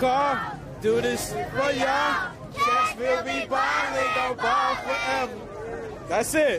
car, do this for y'all. Cats will be ballin', they gon' ball forever. That's it.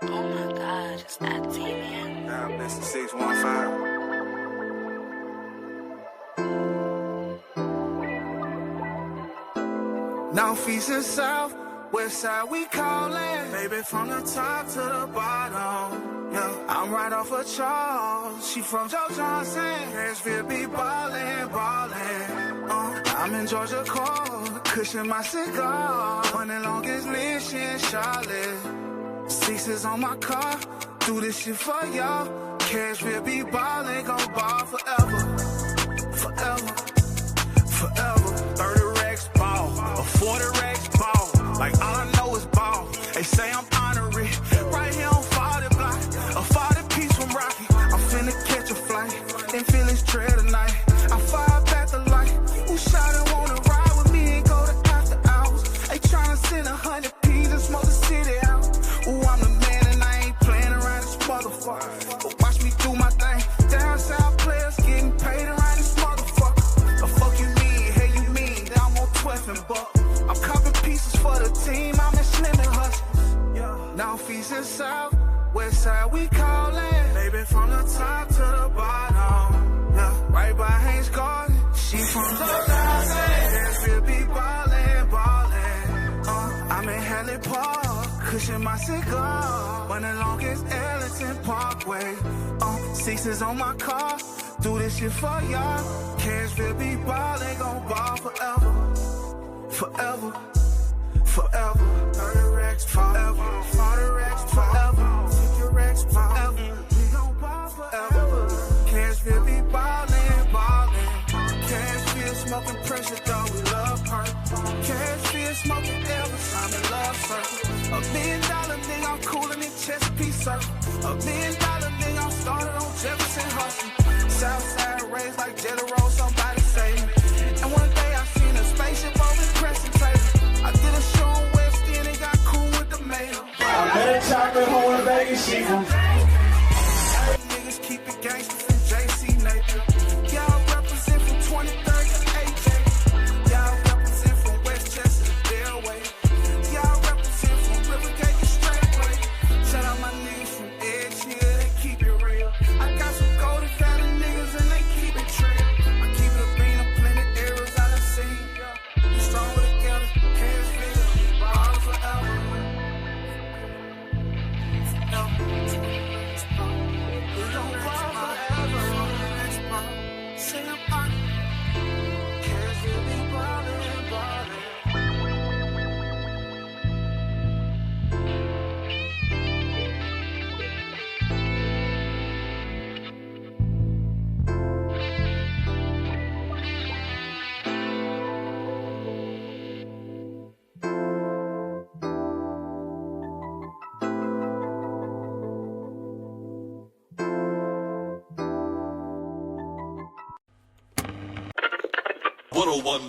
Oh my God, it's that TV. Now, Mr. 615. North, east, and south, west side we callin'. Baby, from the top to the bottom. Yeah, I'm right off of Charles. She from Joe Johnson. Nashville be ballin', ballin'. I'm in Georgia Court, cushion my cigar. Running longest list in Charlotte. Sixes on my car, do this shit for y'all. Cashville be ballin', gon' ball forever. Forever, forever. 30 racks ball, a 40 racks ball. Like all I know is ball. They say I'm honorary. Right here on 40 block, a 40 piece from Rocky. I'm finna catch a flight, and feel his trail tonight. I fire back the light. Who shot and wanna ride with me and go to after hours? They tryna send 100 P's and smoke the city out. Ooh, I'm the man and I ain't playing around this motherfucker. But watch me do my thing. Down south players getting paid around this motherfucker. The fuck you mean? Hey, you mean that I'm on 12 and buck? I'm copping pieces for the team. I'm in Slim and Hustlers. North, east, and south, west side we callin'. Baby, from the top to the bottom. Yeah, right by Haynes Garden. She from the Nashville be ballin', ballin'. I'm in Hallie Park, cushion my cigar. Running longest Ellington Parkway. Sixes on my car, do this shit for y'all. Cashville be ballin', gon' ball forever. Forever, forever. 30 racks forever. 40 racks forever. 50 racks forever. We gon' ball forever. Cashville be ballin', ballin'. Cashville smoking pressure, though we love her. Cashville smoking Elvis, I'm in love circle. $1 million nigga, I'm coolin' in Chesapeake Circle. $1 million nigga, I'm started on Jefferson Hustle. Southside raised like Jelly Roll, somebody save me. And one day I seen a spaceship over Crescent Table. I did a show on West End and got cool with the mail. I met a chocolate home in Vegas, she from niggas keep it gangster from JC Nathan. Y'all represent from 23rd to AJ. Y'all represent from Westchester to Delaware. Y'all represent from Rivergate to Straightway. Shout out my niggas from Edge Hill, they keep it real. I got some golden family niggas and they keep it trill. I keep it a bean of plenty errors I done seen. We stronger together, Cashville, ball forever. We gon' ball forever. Say I'm on. Cashville be ballin', ballin'.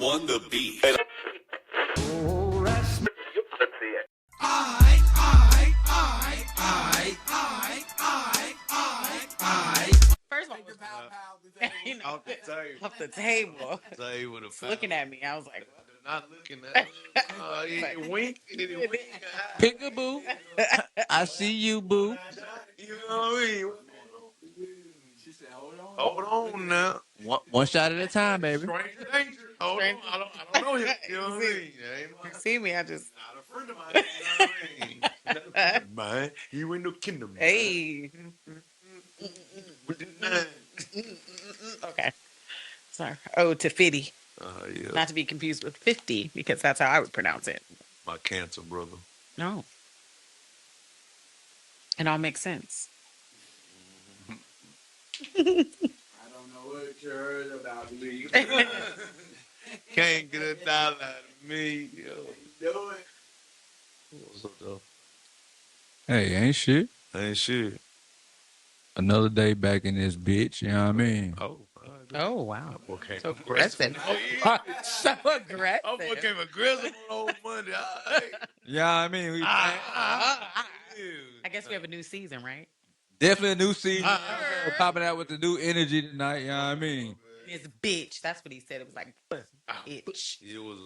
The beat. First of all, off the table. Looking at me, I was like, not looking at me. Wink. Peekaboo. I see you, boo. You know what I mean? Hold on now. One shot at a time, baby. Stranger danger. Hold on. I don't know him. You know what I mean? You see me, I just. Not a friend of mine. You know what I mean? Man, you ain't no kingdom. Hey. Okay. Sorry. Oh, to 50. Yeah. Not to be confused with 50, because that's how I would pronounce it. My cancer brother. No. It all makes sense. I don't know what you heard about me. Can't get $1 out of me. Yo. Do it. What's up, though? Hey, ain't shit. Ain't shit. Another day back in this bitch, you know what I mean? Oh, wow. Okay. So aggressive. Oh, yeah. So aggressive. I became aggressive on old Monday. All right. Yeah, I mean, I guess we have a new season, right? Definitely a new season. Popping out with the new energy tonight. You know what I mean? It's bitch. That's what he said. It was like bitch. It was.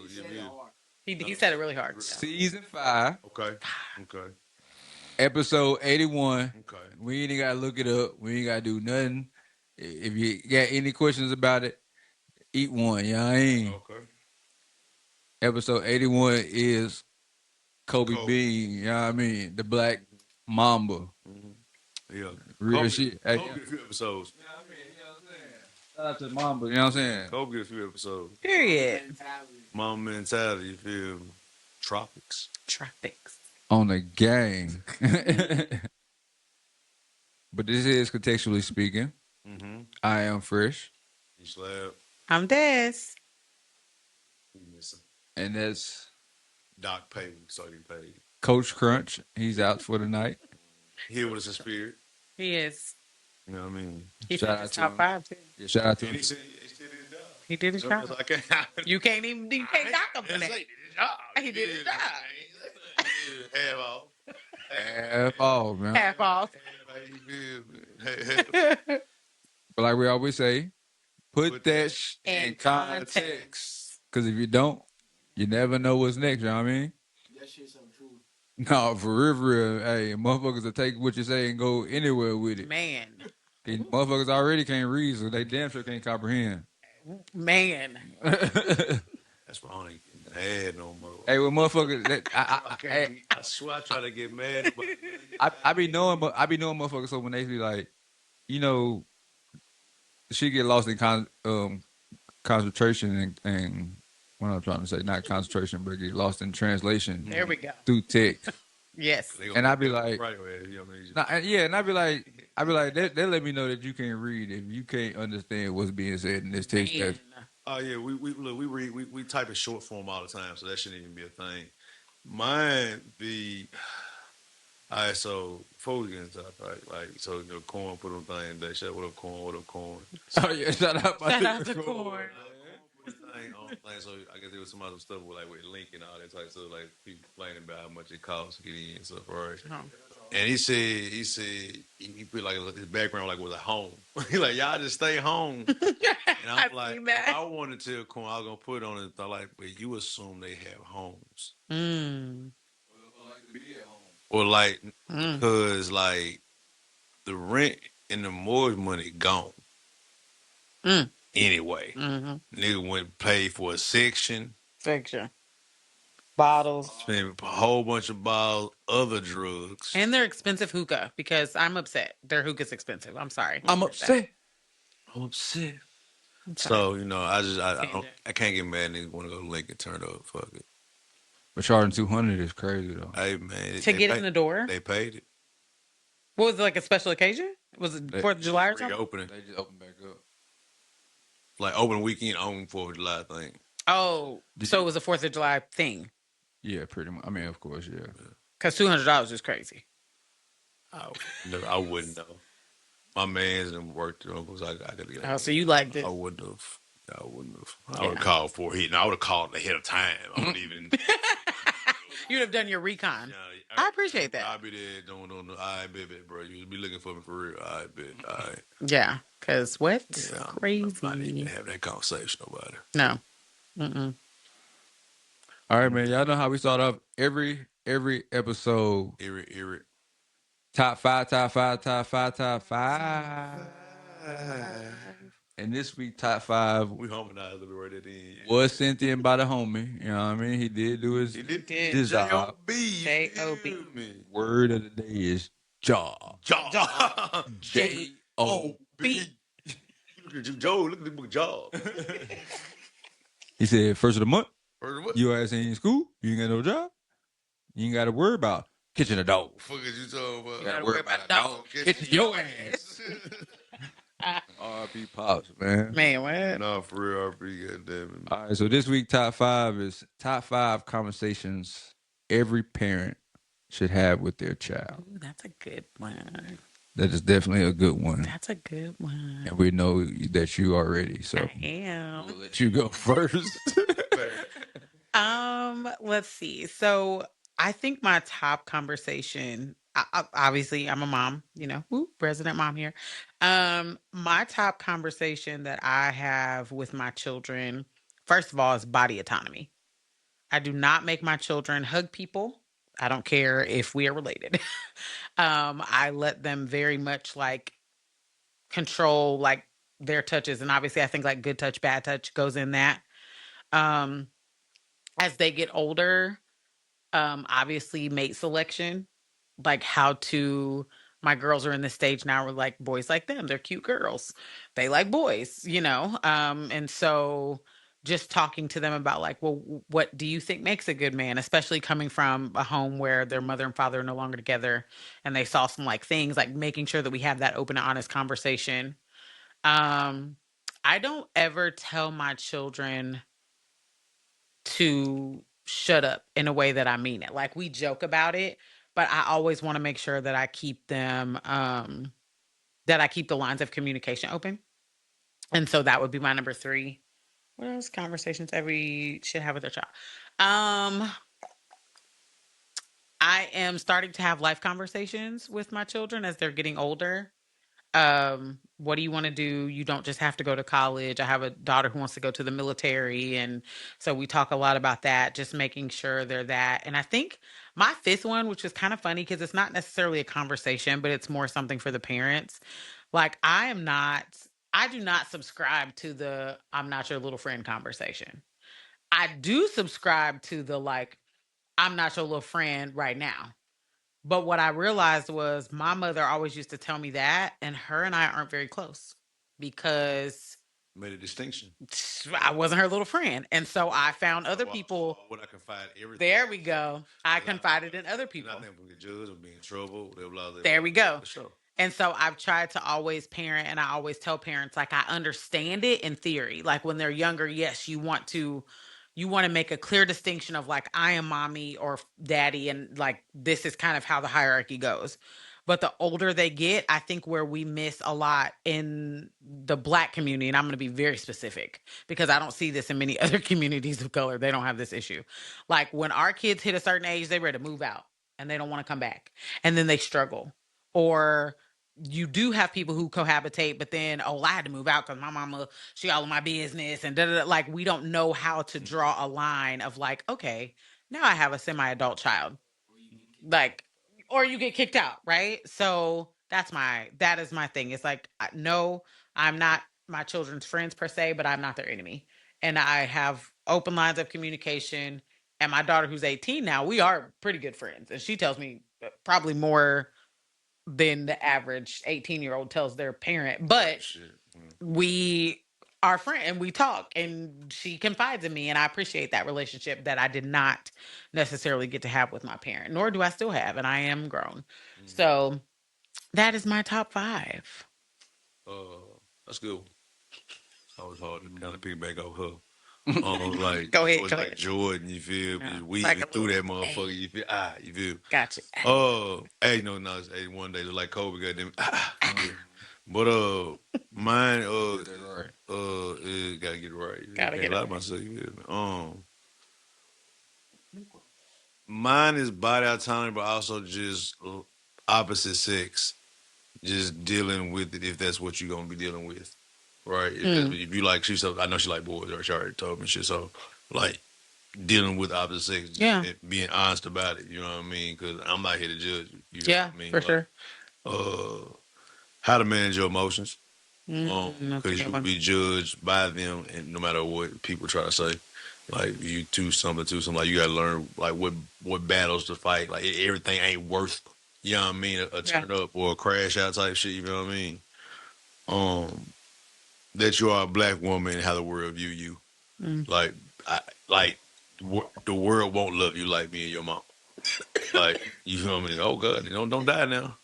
He said it really hard. Season 5. Okay. Episode 81. Okay. We ain't got to look it up. We ain't got to do nothing. If you got any questions about it, eat one. You know what I mean? Okay. Episode 81 is Kobe Bean. You know what I mean? The Black Mamba. Yeah. Real shit. Hey, Kobe get a few episodes. shout out to Mamba. You know what I'm saying? Kobe get a few episodes. Period. Mama mentality, you feel me? Tropics. On the gang. But this is Contextually Speaking. Mm-hmm. I am Fresh. You slab. I'm Des. You missing. And that's Doc paid, so you paid. Coach Crunch. He's out for the night. Here with us in spirit. He is. You know what I mean? He Shout did out his to top him. 5 too. Yeah, shout out to And him. he said his job. He did his job. I can't. You can't knock him for that. He did his job. Half off. Half off, man. Half off. But like we always say, put that in In context. context. Because if you don't, you never know what's next. You know what I mean? That shit's untrue. No, for real. Hey, motherfuckers will take what you say and go anywhere with it. Man. Motherfuckers already can't read, so they damn sure can't comprehend. Man. That's why I ain't getting mad no more. Hey, well, motherfuckers, I swear I try to get mad. But I be knowing motherfuckers. So when they be like, you know, she get lost in concentration and what I'm trying to say, not concentration, but get lost in translation. There we go. Through text. Yes. And I be like, right away, you know what I mean? and I be like, they let me know that you can't read if you can't understand what's being said in this text. Man. Oh yeah, we look, we read, we type in short form all the time, so that shouldn't even be a thing. Mine be, all right. So before we get into that, like, so you know, Corn put on thing that shit. What up, Corn? What up, Corn? Oh yeah, shout out to Corn. So I guess there was some other stuff with like with Link and all that type of stuff, like people complaining about how much it costs to get in and stuff, right? And he said he put like his background like was a home. He like, y'all just stay home. And I'm like, I wanted to tell Corn I was gonna put it on it. Like, but you assume they have homes. Or like, because like the rent and the mortgage money gone. Anyway, nigga went and paid for a section. Bottles. Spent a whole bunch of bottles, other drugs. And they're expensive hookah because I'm upset. Their hookah's expensive. I'm sorry. I'm upset. So, you know, I can't get mad niggas want to go to Lincoln, turn up, fuck it. But charging 200 is crazy though. Hey man, To get in the door? They paid it. What was it, like a special occasion? Was it 4th of July or something? Reopening. They just open back up. Like open weekend on 4th of July thing. Oh, so it was a 4th of July thing. Yeah, pretty much. I mean, of course, yeah. Because $200 is crazy. I wouldn't know. My man's done worked on because I got to get Oh, so you liked it. I wouldn't have. I would have called for a hit. And I would have called ahead of time. I wouldn't even. You'd have done your recon. I appreciate that. I'll be there doing all right, baby, bro. You'll be looking for me for real. All right, bet. All right. Yeah, because what? Yeah, Crazy. I didn't even have that conversation about it. No. Mm-mm. All right, man. Y'all know how we start off every episode. Eerie. Top five. And this week, top 5 We harmonized a bit right at the end. was sent in by the homie. You know what I mean? He did do his job. J.O.B. Word of the day is job. J-O-B. Joe, look at the book job. He said, first of the month, First of what? you ass ain't in school, you ain't got no job, you ain't got to worry about kitchen a dog. Fuck is you talking about? You got to worry about a dog kitchen your ass. R.I.P. Pops, man. Man, what? Nah, for real, R.I.P. Goddamn it. All right, so this week, top 5 is top 5 conversations every parent should have with their child. Ooh, that's a good one. That is definitely a good one. That's a good one. And we know that you are ready, so I am. we'll let you go first. Let's see. So I think my top conversation obviously I'm a mom, resident mom here. My top conversation that I have with my children, first of all, is body autonomy. I do not make my children hug people. I don't care if we are related. I let them very much like control like their touches, and obviously I think like good touch, bad touch goes in that. Um, as they get older, obviously mate selection, like how to my girls are in this stage now where like boys like them, they're cute girls, they like boys. And so just talking to them about like, well, what do you think makes a good man, especially coming from a home where their mother and father are no longer together, and they saw some like things, like making sure that we have that open and honest conversation. um I don't ever tell my children to shut up in a way that I mean it. Like we joke about it, but I always want to make sure that I keep them that I keep the lines of communication open. And so that would be my number 3. What else conversations every should have with their child? I am starting to have life conversations with my children as they're getting older. What do you want to do? You don't just have to go to college. I have a daughter who wants to go to the military, and so we talk a lot about that, just making sure they're that. And I think my 5th one, which is kind of funny because it's not necessarily a conversation, but it's more something for the parents. Like I do not subscribe to the I'm not your little friend conversation. I do subscribe to the like I'm not your little friend right now. But what I realized was my mother always used to tell me that, and her and I aren't very close because Made a distinction. I wasn't her little friend. And so I found other people. When I confide everything. There we go. I confided in other people. I think we get judged or be in trouble. There we go. For sure. And so I've tried to always parent, and I always tell parents, like, I understand it in theory. Like when they're younger, yes, you want to make a clear distinction of like, I am mommy or daddy, and like this is kind of how the hierarchy goes. But the older they get, I think where we miss a lot in the Black community, and I'm going to be very specific because I don't see this in many other communities of color. They don't have this issue. Like when our kids hit a certain age, they're ready to move out and they don't want to come back. And then they struggle. Or you do have people who cohabitate, but then, I had to move out because my mama, she all in my business, and da-da-da. Like we don't know how to draw a line of like, okay, now I have a semi-adult child. Like, or you get kicked out, right? So that is my thing. It's like, no, I'm not my children's friends per se, but I'm not their enemy. And I have open lines of communication. And my daughter, who's 18 now, we are pretty good friends. And she tells me probably more than the average 18-year-old tells their parent. But we are friends and we talk, and she confides in me, and I appreciate that relationship that I did not necessarily get to have with my parent, nor do I still have, and I am grown. So that is my top 5. That's good. I was hard to kind of piggyback off her. Like Go ahead, it was go like ahead. Jordan, you feel? Yeah. We Like a threw that little, motherfucker, you feel? You feel? Gotcha. Hey, no, it's 81 days like Kobe, goddamn. But mine, gotta get it right. Gotta get it lie right. myself, you feel me? Mine is body autonomy, but also just opposite sex, just dealing with it if that's what you're gonna be dealing with, right? If you like, I know she like boys, or she already told me shit. So, like, dealing with opposite sex, Yeah. and being honest about it. You know what I mean? Because I'm not here to judge you. You know Yeah, what I mean? for sure. How to manage your emotions, That's a because good you will one. be judged by them, and no matter what people try to say. Like you do something, like you gotta learn like what battles to fight. Like everything ain't worth, you know what I mean, a turn up or a crash out type shit. You know what I mean? That you are a Black woman and how the world view you. Like the world won't love you like me and your mom. Like you know what I mean? Oh God, don't die now.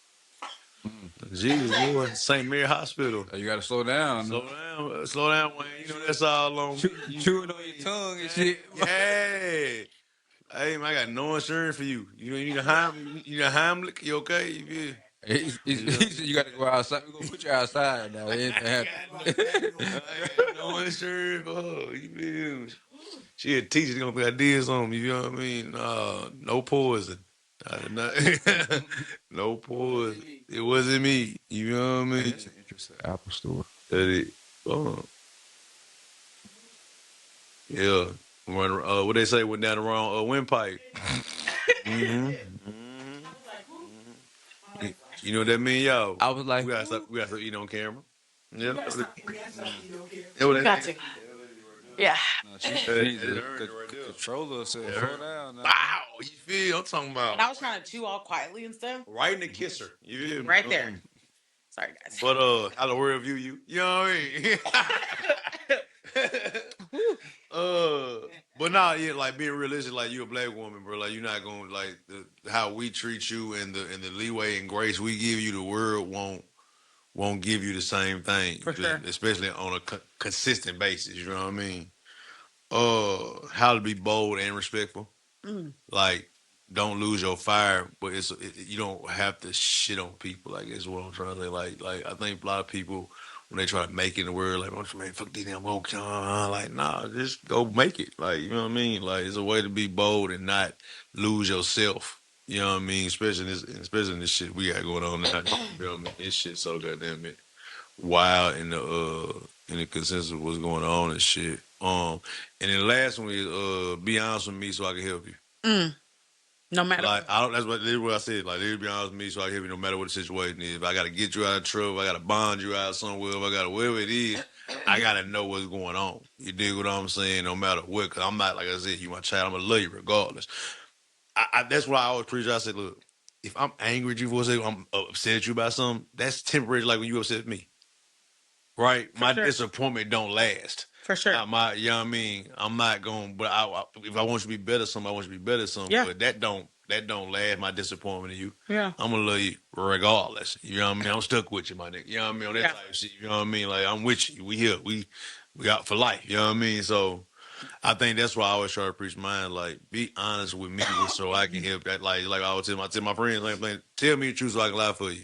Jesus, Lord, St. Mary Hospital. You gotta slow down. Slow down, Wayne. You know that's all on me. Chew it on your tongue and shit. Yeah. Hey, man, I got no insurance for you. You need a Heimlich? You okay? You He said you gotta go outside. We're gonna put you outside now. I got no insurance for her. You feel me? She a teacher. Gonna put ideas on me. You know what I mean? No poison. I did not. No pause. It wasn't me. You know what I mean? That's an interesting Apple store. That it. Yeah. Run. What they say went down the wrong windpipe. Mm-hmm. You know what that mean, y'all? I was like, we gotta stop eating on camera. Yeah. Got to. Yeah. no, she needs to control herself. Slow down now. Wow, you feel? I'm talking And I about was trying to chew all quietly and stuff. right in the kisser. You feel me? Right there. Sorry, guys. But how the world view you? You know what I mean? But nah, yeah, like being realistic, like you a black woman, bro. Like you're not gonna like how we treat you and the leeway and grace we give you. The world won't give you the same thing, For sure. especially on a consistent basis. You know what I mean? How to be bold and respectful. Like, don't lose your fire, but you don't have to shit on people. Like, that's what I'm trying to say. Like I think a lot of people when they try to make it in the world, like, oh, man, fuck these damn woke, like, nah, just go make it. Like, you know what I mean? Like, it's a way to be bold and not lose yourself. You know what I mean? Especially in this shit we got going on now. You know what I mean? This shit so goddamn it wild in the consensus of what's going on and shit. And then the last one is be honest with me so I can help you. No matter. Like that's what I said. Like, be honest with me so I can help you no matter what the situation is. If I gotta get you out of trouble, if I gotta bond you out somewhere, if I gotta whatever it is, I gotta know what's going on. You dig what I'm saying? No matter what, because I'm not, like I said, you my child. I'm gonna love you regardless. That's why I always preach. I said, look, if I'm angry at you for a second, I'm upset at you about something, that's temporary. Like when you upset at me. Right, my disappointment don't last. For sure. You know what I mean? I'm not going. But if I want you to be better, I want you to be better. Yeah. But that don't last. My disappointment in you. Yeah. I'm gonna love you regardless. You know what I mean? I'm stuck with you, my nigga. You know what I mean? On that type of shit. You know what I mean? Like, I'm with you. We here. We out for life. You know what I mean? So I think that's why I always try to preach mine. Like, be honest with me so I can help. That like I always tell my friends, like, tell me the truth so I can lie for you.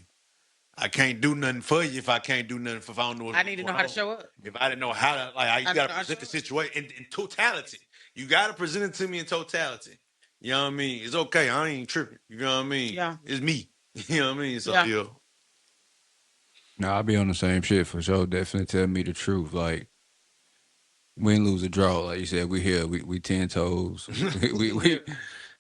I can't do nothing for you if I can't do nothing if I don't know what I need to know how to show up. If I didn't know how to, like, you got to present the situation in totality. You got to present it to me in totality. You know what I mean? It's okay. I ain't tripping. You know what I mean? Yeah. It's me. You know what I mean? So, yeah. No, I'll be on the same shit for sure. Definitely tell me the truth. Like, win, lose, or draw. Like you said, we here. We 10 toes. we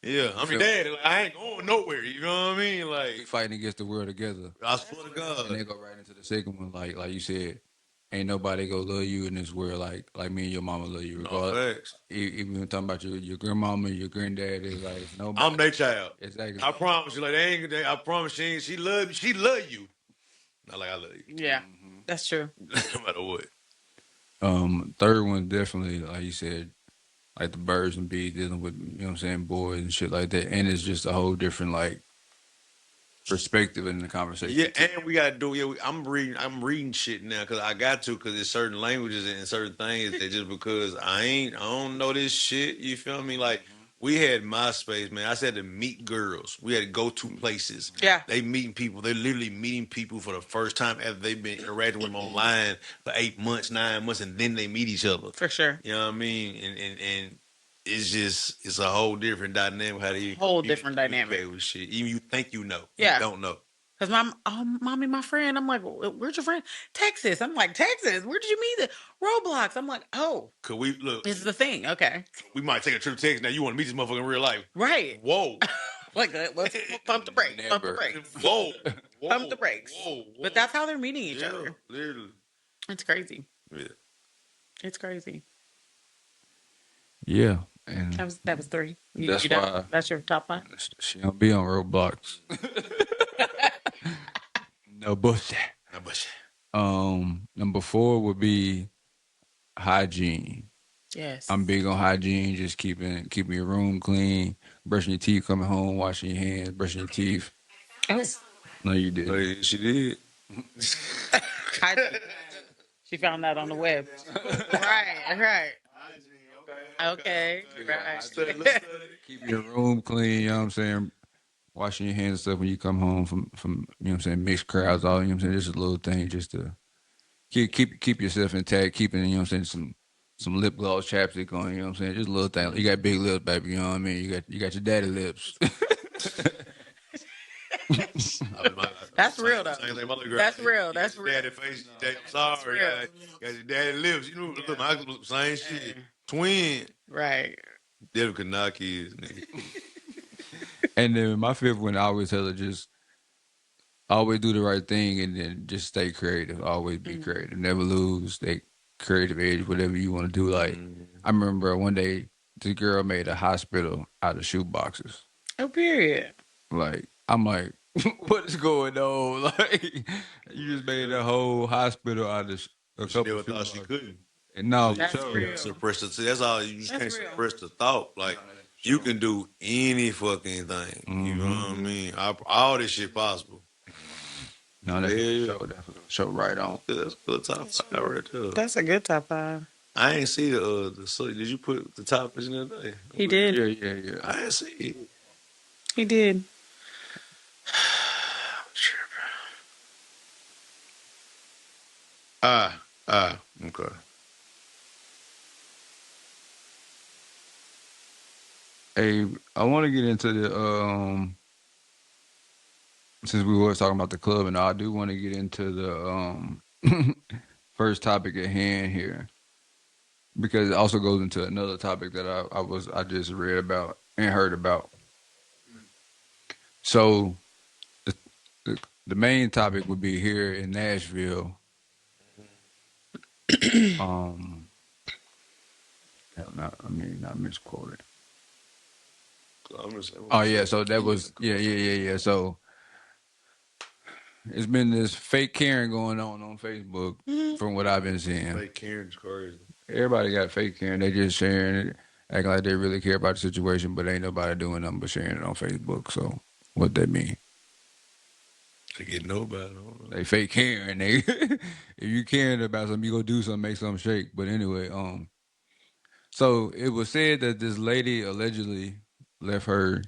Yeah, I mean, Dad, like, I ain't going nowhere. You know what I mean? Like, we fighting against the world together. I swear to God. And they go right into the second one, like you said, ain't nobody gonna love you in this world like me and your mama love you. Regardless, even when talking about your grandmama, your granddad, is like nobody. I'm their child. Exactly. I promise you, like I promise she love you. Not like I love you. Yeah, that's true. No matter what. Third one definitely, like you said, like the birds and bees dealing with, you know what I'm saying, boys and shit like that, and it's just a whole different like perspective in the conversation. Yeah, and we gotta do. Yeah, I'm reading shit now because I got to, because there's certain languages and certain things that just because I don't know this shit. You feel me? Like we had MySpace, man. I said to meet girls. We had to go to places. Yeah, they meeting people. They're literally meeting people for the first time after they've been interacting with them online for 8 months, 9 months, and then they meet each other. For sure. You know what I mean? And it's a whole different dynamic. How do you different dynamic with shit? Even you think you know, yeah, you don't know. Cause mommy, my friend. I'm like, where's your friend? Texas. I'm like, Texas. Where did you meet it? Roblox. I'm like, oh, could we look? This is the thing. Okay, we might take a trip to Texas. Now you want to meet this motherfucker in real life, right? Whoa. Like, let's pump the brakes. Pump the brakes. Whoa. Pump the brakes. Whoa. But that's how they're meeting each other. Literally. It's crazy. Yeah. It's crazy. Yeah. And that was 3. That's your top 5. She don't be on Roblox. No bullshit. No bullshit. Number 4 would be hygiene. Yes. I'm big on hygiene, just keeping your room clean, brushing your teeth, coming home, washing your hands, brushing your teeth. Oh. No, you didn't. No, she did. She found that on the web. Right. Okay. Right. Keep your room clean, you know what I'm saying? Washing your hands and stuff when you come home from you know what I'm saying, mixed crowds, all, you know what I'm saying? Just a little thing just to keep yourself intact, keeping, you know what I'm saying, some lip gloss, chapstick on, you know what I'm saying? Just a little thing. You got big lips, baby, you know what I mean? You got your daddy lips. That's real, though. Same thing, my little girl. That's real. That's Your real. daddy face. Daddy, I'm sorry. real. Got your daddy lips. You know, look, my same shit. Twin. Right. Daddy could knock his nigga. And then my fifth one, I always tell her just always do the right thing and then just stay creative. Always be creative. Never lose. Stay creative edge, whatever you want to do. Like I remember one day this girl made a hospital out of shoe boxes. Oh, period. Like I'm like, what is going on? Like you just made a whole hospital out of a She couple never of shoe thought she boxes. couldn't. And no, That's so, real. Suppress the. That's all. You just That's can't real. suppress the thought. Like you can do any fucking thing. You know what I mean? All this shit possible. no, that's Yeah. show right on. That's a good top five right there. That's a good top 5. I ain't see the. So did you put the top in the other day? He did. Yeah. I didn't see it. He did. Okay. Hey, I want to get into the since we were talking about the club, and I do want to get into the first topic at hand here because it also goes into another topic that I just read about and heard about. So, the main topic would be here in Nashville. Not misquoted. Oh yeah, so that was yeah. So it's been this fake Karen going on Facebook from what I've been seeing. Fake Karen's crazy. Everybody got fake Karen. They just sharing it, acting like they really care about the situation, but ain't nobody doing nothing but sharing it on Facebook. So what that mean? They get nobody. I don't know. They fake Karen. They if you caring about something, you go do something, make something shake. But anyway, so it was said that this lady allegedly left her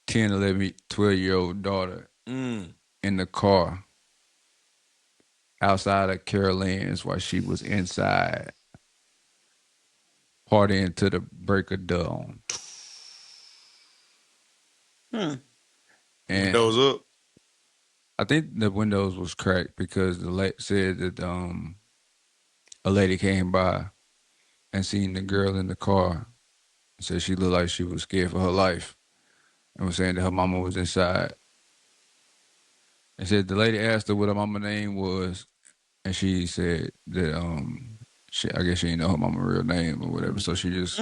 10, 11, 12-year-old daughter in the car outside of Caroline's while she was inside partying to the break of dawn. And Windows up. I think the windows was cracked because the said that a lady came by and seen the girl in the car. Said she looked like she was scared for her life and was saying that her mama was inside. And said the lady asked her what her mama name was, and she said that I guess she didn't know her mama real name or whatever, so she just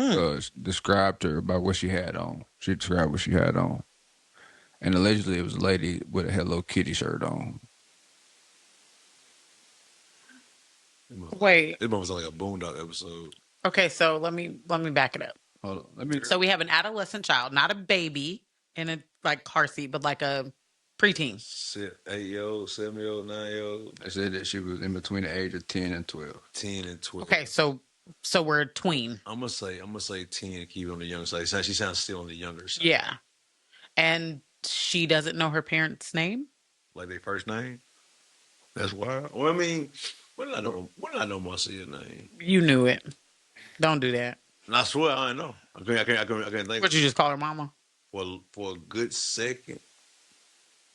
described her by what she had on. She described what she had on, and allegedly it was a lady with a Hello Kitty shirt on. Wait. This was like a Boondock episode. Okay, so let me back it up. Hold on, So we have an adolescent child, not a baby in a like car seat, but like a preteen. 8-year-old, 7-year-old, 9-year-old. They said that she was in between the age of 10 and 12. 10 and 12. Okay, so we're tween. I'm gonna say 10 and keep it on the younger side. She sounds still on the younger side. Yeah. And she doesn't know her parents' name? Like their first name? That's wild. Well, I mean, when did I know Marcia's name? You knew it. Don't do that. And I swear I know. I can't think. What, you just call her mama? For a good second.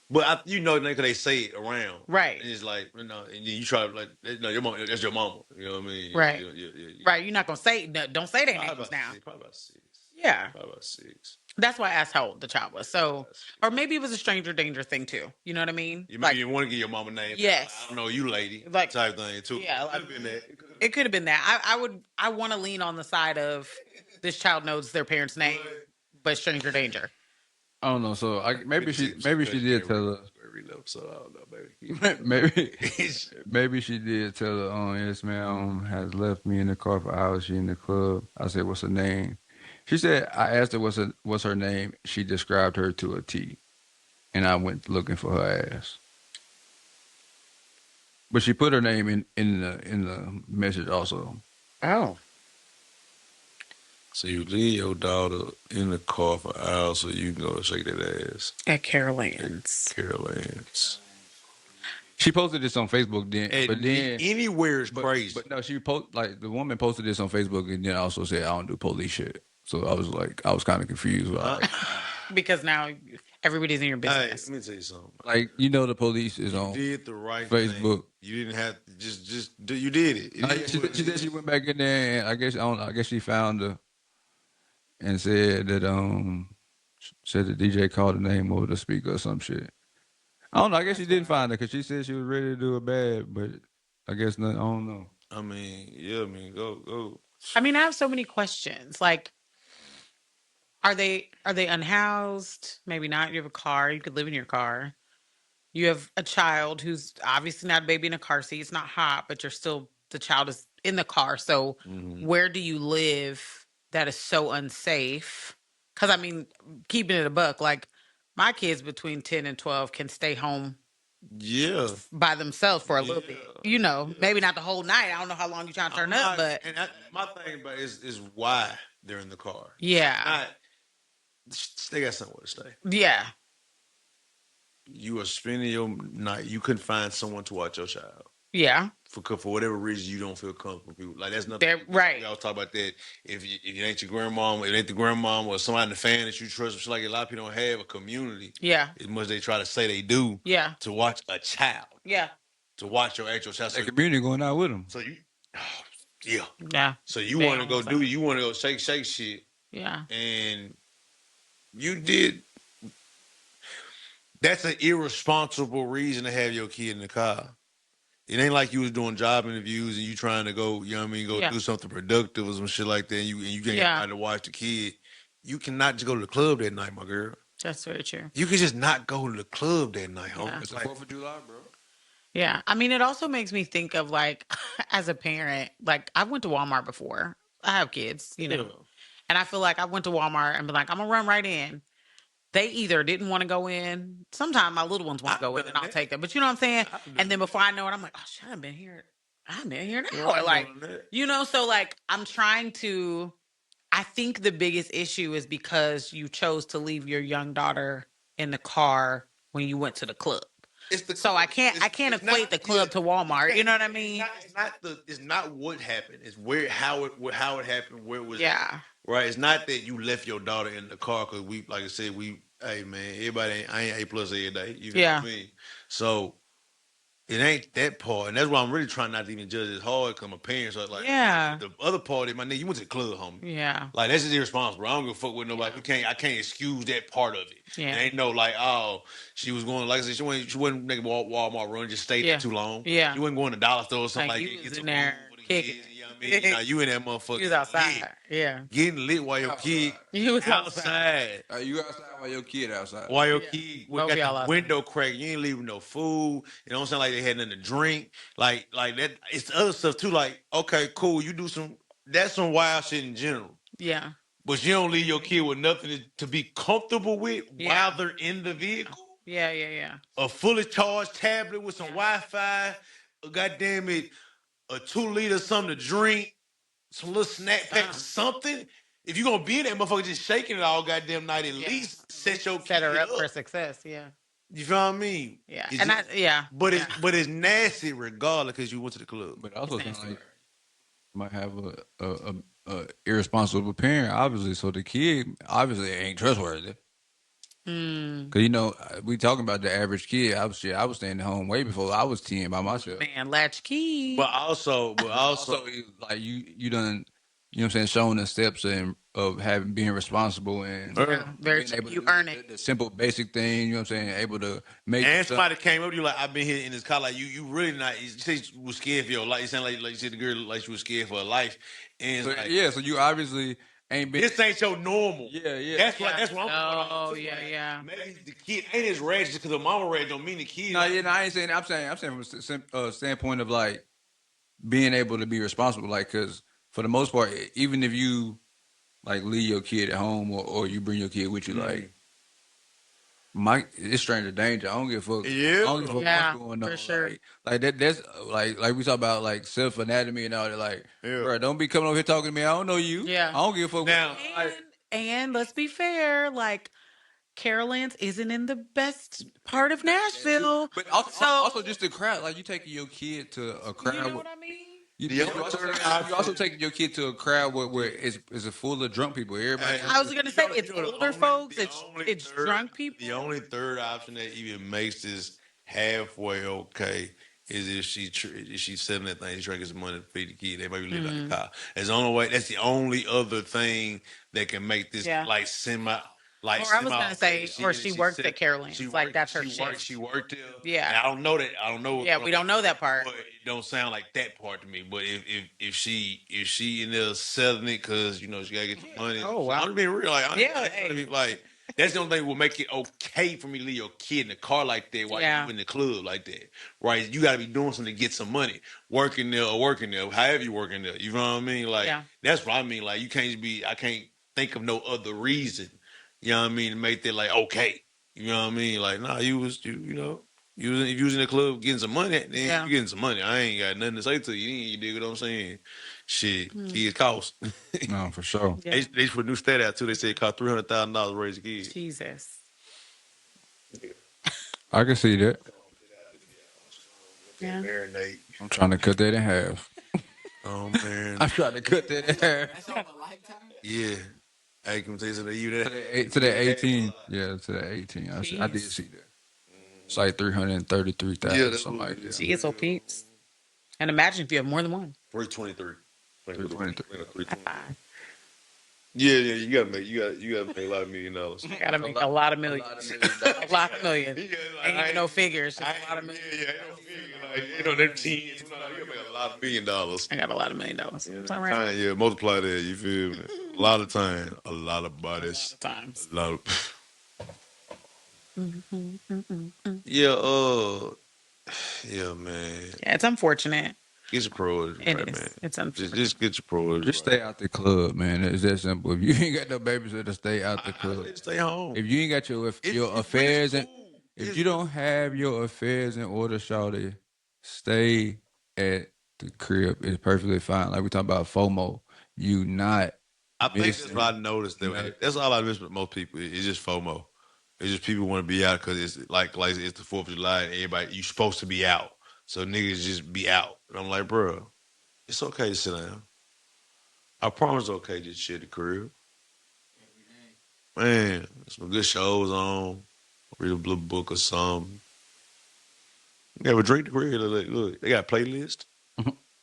But because they say it around, Right? And it's like and you try to like, no, your mom, that's your mama. You know what I mean? Right. Yeah. Right. You're not gonna say don't say their names now. Probably about 6. Yeah. Probably about 6. That's why I asked how old the child was. So, or maybe it was a stranger danger thing too. You know what I mean? You want to give your mama name? Yes. I don't know you, lady. Like type thing too. Yeah. It could have been that. I want to lean on the side of this child knows their parents' name, but stranger danger. I don't know. So maybe she did tell her. So I don't know, baby. maybe she did tell her. Yes, ma'am. Has left me in the car for hours. She in the club. I said, "What's her name?" She said, "I asked her what's her name." She described her to a T, and I went looking for her ass. But she put her name in the message also. Oh. So you leave your daughter in the car for hours so you can go shake that ass. At Caroline's. She posted this on Facebook but then anywhere is crazy. But no, the woman posted this on Facebook and then also said I don't do police shit. So I was kind of confused. Because now everybody's in your Hey, business. let me tell you something. Like, the police is You on did the right Facebook. thing. You didn't have to just do. You did it. She said she went back in there, and I guess she found her and said that said the DJ called the name over the speaker or some shit. I don't know. I guess she didn't find her because she said she was ready to do it bad, but I guess not. I don't know. I mean, yeah. I mean, go. I mean, I have so many questions. Like, are they unhoused? Maybe not. You have a car. You could live in your car. You have a child who's obviously not a baby in a car seat. It's not hot, but the child is in the car. So where do you live that is so unsafe? Because, I mean, keeping it a buck, like my kids between 10 and 12 can stay home Yeah. by themselves for a little bit. Maybe not the whole night. I don't know how long you're trying to turn up, but. My thing about it is why they're in the car. Yeah. They got somewhere to stay. Yeah. You are spending your night. You couldn't find someone to watch your child. Yeah. For whatever reason, you don't feel comfortable. Like that's nothing. Right. Y'all talk about that. If it ain't your grandmom, it ain't the grandmom or somebody in the family that you trust. Like a lot of people don't have a community. Yeah. As much as they try to say they do. Yeah. To watch a child. Yeah. To watch your actual child. The community going out with them. So you, yeah. Yeah. So you want to go do? You want to go shake shit. Yeah. And you did. That's an irresponsible reason to have your kid in the car. It ain't like you was doing job interviews and you trying to go, you know what I mean, go do something productive or some shit like that. And you can't try to watch the kid. You cannot just go to the club that night, my girl. That's very true. You can just not go to the club that night, homie. Yeah. It's the 4th of July, bro. Yeah. I mean, it also makes me think of like, as a parent, like I went to Walmart before. I have kids, you know. Yeah. And I feel like I went to Walmart and been like, I'm going to run right in. They either didn't want to go in. Sometimes my little ones want to go in and I'll take them. But you know what I'm saying? And then before I know it, I'm like, oh, shit, I've been here now. Or like, you know, so like I'm trying to, I think the biggest issue is because you chose to leave your young daughter in the car when you went to the club. So I can't equate the club to Walmart. You know what I mean? It's not what happened. It's how it happened, where it was. Yeah. Right. It's not that you left your daughter in the car because like I said, hey man, I ain't A+ every day. You know what I mean? So it ain't that part, and that's why I'm really trying not to even judge it hard because my parents are like, the other part, my nigga, you went to the club, homie. Yeah. Like that's just irresponsible. I don't give a fuck with nobody. I can't excuse that part of it. Yeah. It ain't no like, oh, she was going, like I said, she wasn't nigga Walmart run, just stayed there too long. Yeah. You wasn't going to dollar store or something like that. Get in there, kicking. You know what I mean? Now you in that motherfucker. You was outside. Yeah. Getting lit while your kid outside. You outside while your kid outside. While your kid got the window cracked. You ain't leaving no food. It don't sound like they had nothing to drink. Like that. It's other stuff too. Like, okay, cool. You do that's some wild shit in general. Yeah. But you don't leave your kid with nothing to be comfortable with while they're in the vehicle. Yeah. A fully charged tablet with some Wi-Fi. Goddamn it. A 2-liter something to drink, some little snack pack, something. If you're gonna be in that motherfucker just shaking it all goddamn night, at least set her up for success. Yeah. You feel what I mean? Yeah. But it's nasty regardless because you went to the club. But also like you might have a irresponsible parent, obviously. So the kid obviously ain't trustworthy. Cause we talking about the average kid. I was staying at home way before I was 10 by myself. Man, latchkey. But also, like you done, you know what I'm saying, showing the steps of being responsible and very able you earn it. The simple basic thing, you know what I'm saying, able to make. And somebody came up to you like, I've been here in this car, like you really not. You say you was scared for your life. You sound like you said the girl like she was scared for her life. And so you obviously. This ain't your normal. Yeah. That's what I'm. Oh, yeah. Maybe the kid ain't as rash just because the mama rash don't mean the kid. No, I ain't saying. I'm saying from a standpoint of like being able to be responsible. Like, because for the most part, even if you like leave your kid at home or you bring your kid with you, like it's stranger danger. I don't give a fuck. Yeah, I don't give a fuck what's going on. For sure. Like that. That's like we talk about like self anatomy and all that. Like, bro, don't be coming over here talking to me. I don't know you. Yeah. I don't give a fuck. Now, and let's be fair, like Carolyn's isn't in the best part of Nashville. But also just the crowd. Like you taking your kid to a crowd. You know what I mean? You also taking your kid to a crowd where it's a full of drunk people. Everybody. I was gonna say it's the older only- folks. the It's only it's third- drunk people. The only third option that even makes this halfway okay is if she's selling that thing, she's trying to get some money to feed the kid. They maybe live out the car. That's the only way. That's the only other thing that can make this like semi. Like, or I was gonna say, or she worked at Caroline's. Like that's her shift. She worked there. Yeah. And I don't know that. I don't know. Yeah, we don't know that part. But it don't sound like that part to me. But if she in there selling it because she gotta get the money. Oh, wow. I'm being real. Like Yeah, like that's the only thing that will make it okay for me to leave your kid in the car like that while you in the club like that. Right? You gotta be doing something to get some money. Working there, however you working there. You know what I mean? Like that's what I mean. Like you can't I can't think of no other reason. You know what I mean? To make that like okay. You know what I mean? Like, nah, you was if you was in the club getting some money, then you getting some money. I ain't got nothing to say to you. You dig what I'm saying? Shit, kids cost. No, for sure. They put a new stat out too. They say it cost $300,000 to raise a kid. Jesus. I can see that. Yeah. Marinate. I'm trying to cut that in half. Oh man. I'm trying to cut that in half. That's on a lifetime? Yeah. Hey, can I tell you something? You that? To that 18. Yeah, to that 18. I did see that. It's like 333,000, something like that. Jeez, so peeps. And imagine if you have more than one. 323. 323. Yeah, you gotta make a lot of $1 million. Gotta make a lot of millions. A lot of millions. Ain't no figures. Just a lot of millions. Yeah, ain't no figure. Like, them teens, you gotta make a lot of $1 million. I got a lot of $1 million. It's all right. Time, yeah, multiply that, you feel me? A lot of time, a lot of bodies. A lot of times. A lot of yeah, man. Yeah, it's unfortunate. Get your priorities It right, is. man. It's unfortunate. Just get your priorities Just stay out the club, man. It's that simple. If you ain't got no babysitter, stay out the club. Stay home. If you ain't got your affairs and if you don't have your affairs in order, shawty, stay at the crib. It's perfectly fine. Like we talking about FOMO. You not. I think that's what I noticed. That's all I miss with most people. It's just FOMO. It's just people want to be out because it's like it's the 4th of July and everybody, you supposed to be out. So niggas just be out. And I'm like, bro, it's okay to sit down. I promise it's okay to just shit the crib. Man, some good shows on. Read a little book or something. You ever drink the crib? Look, they got a playlist.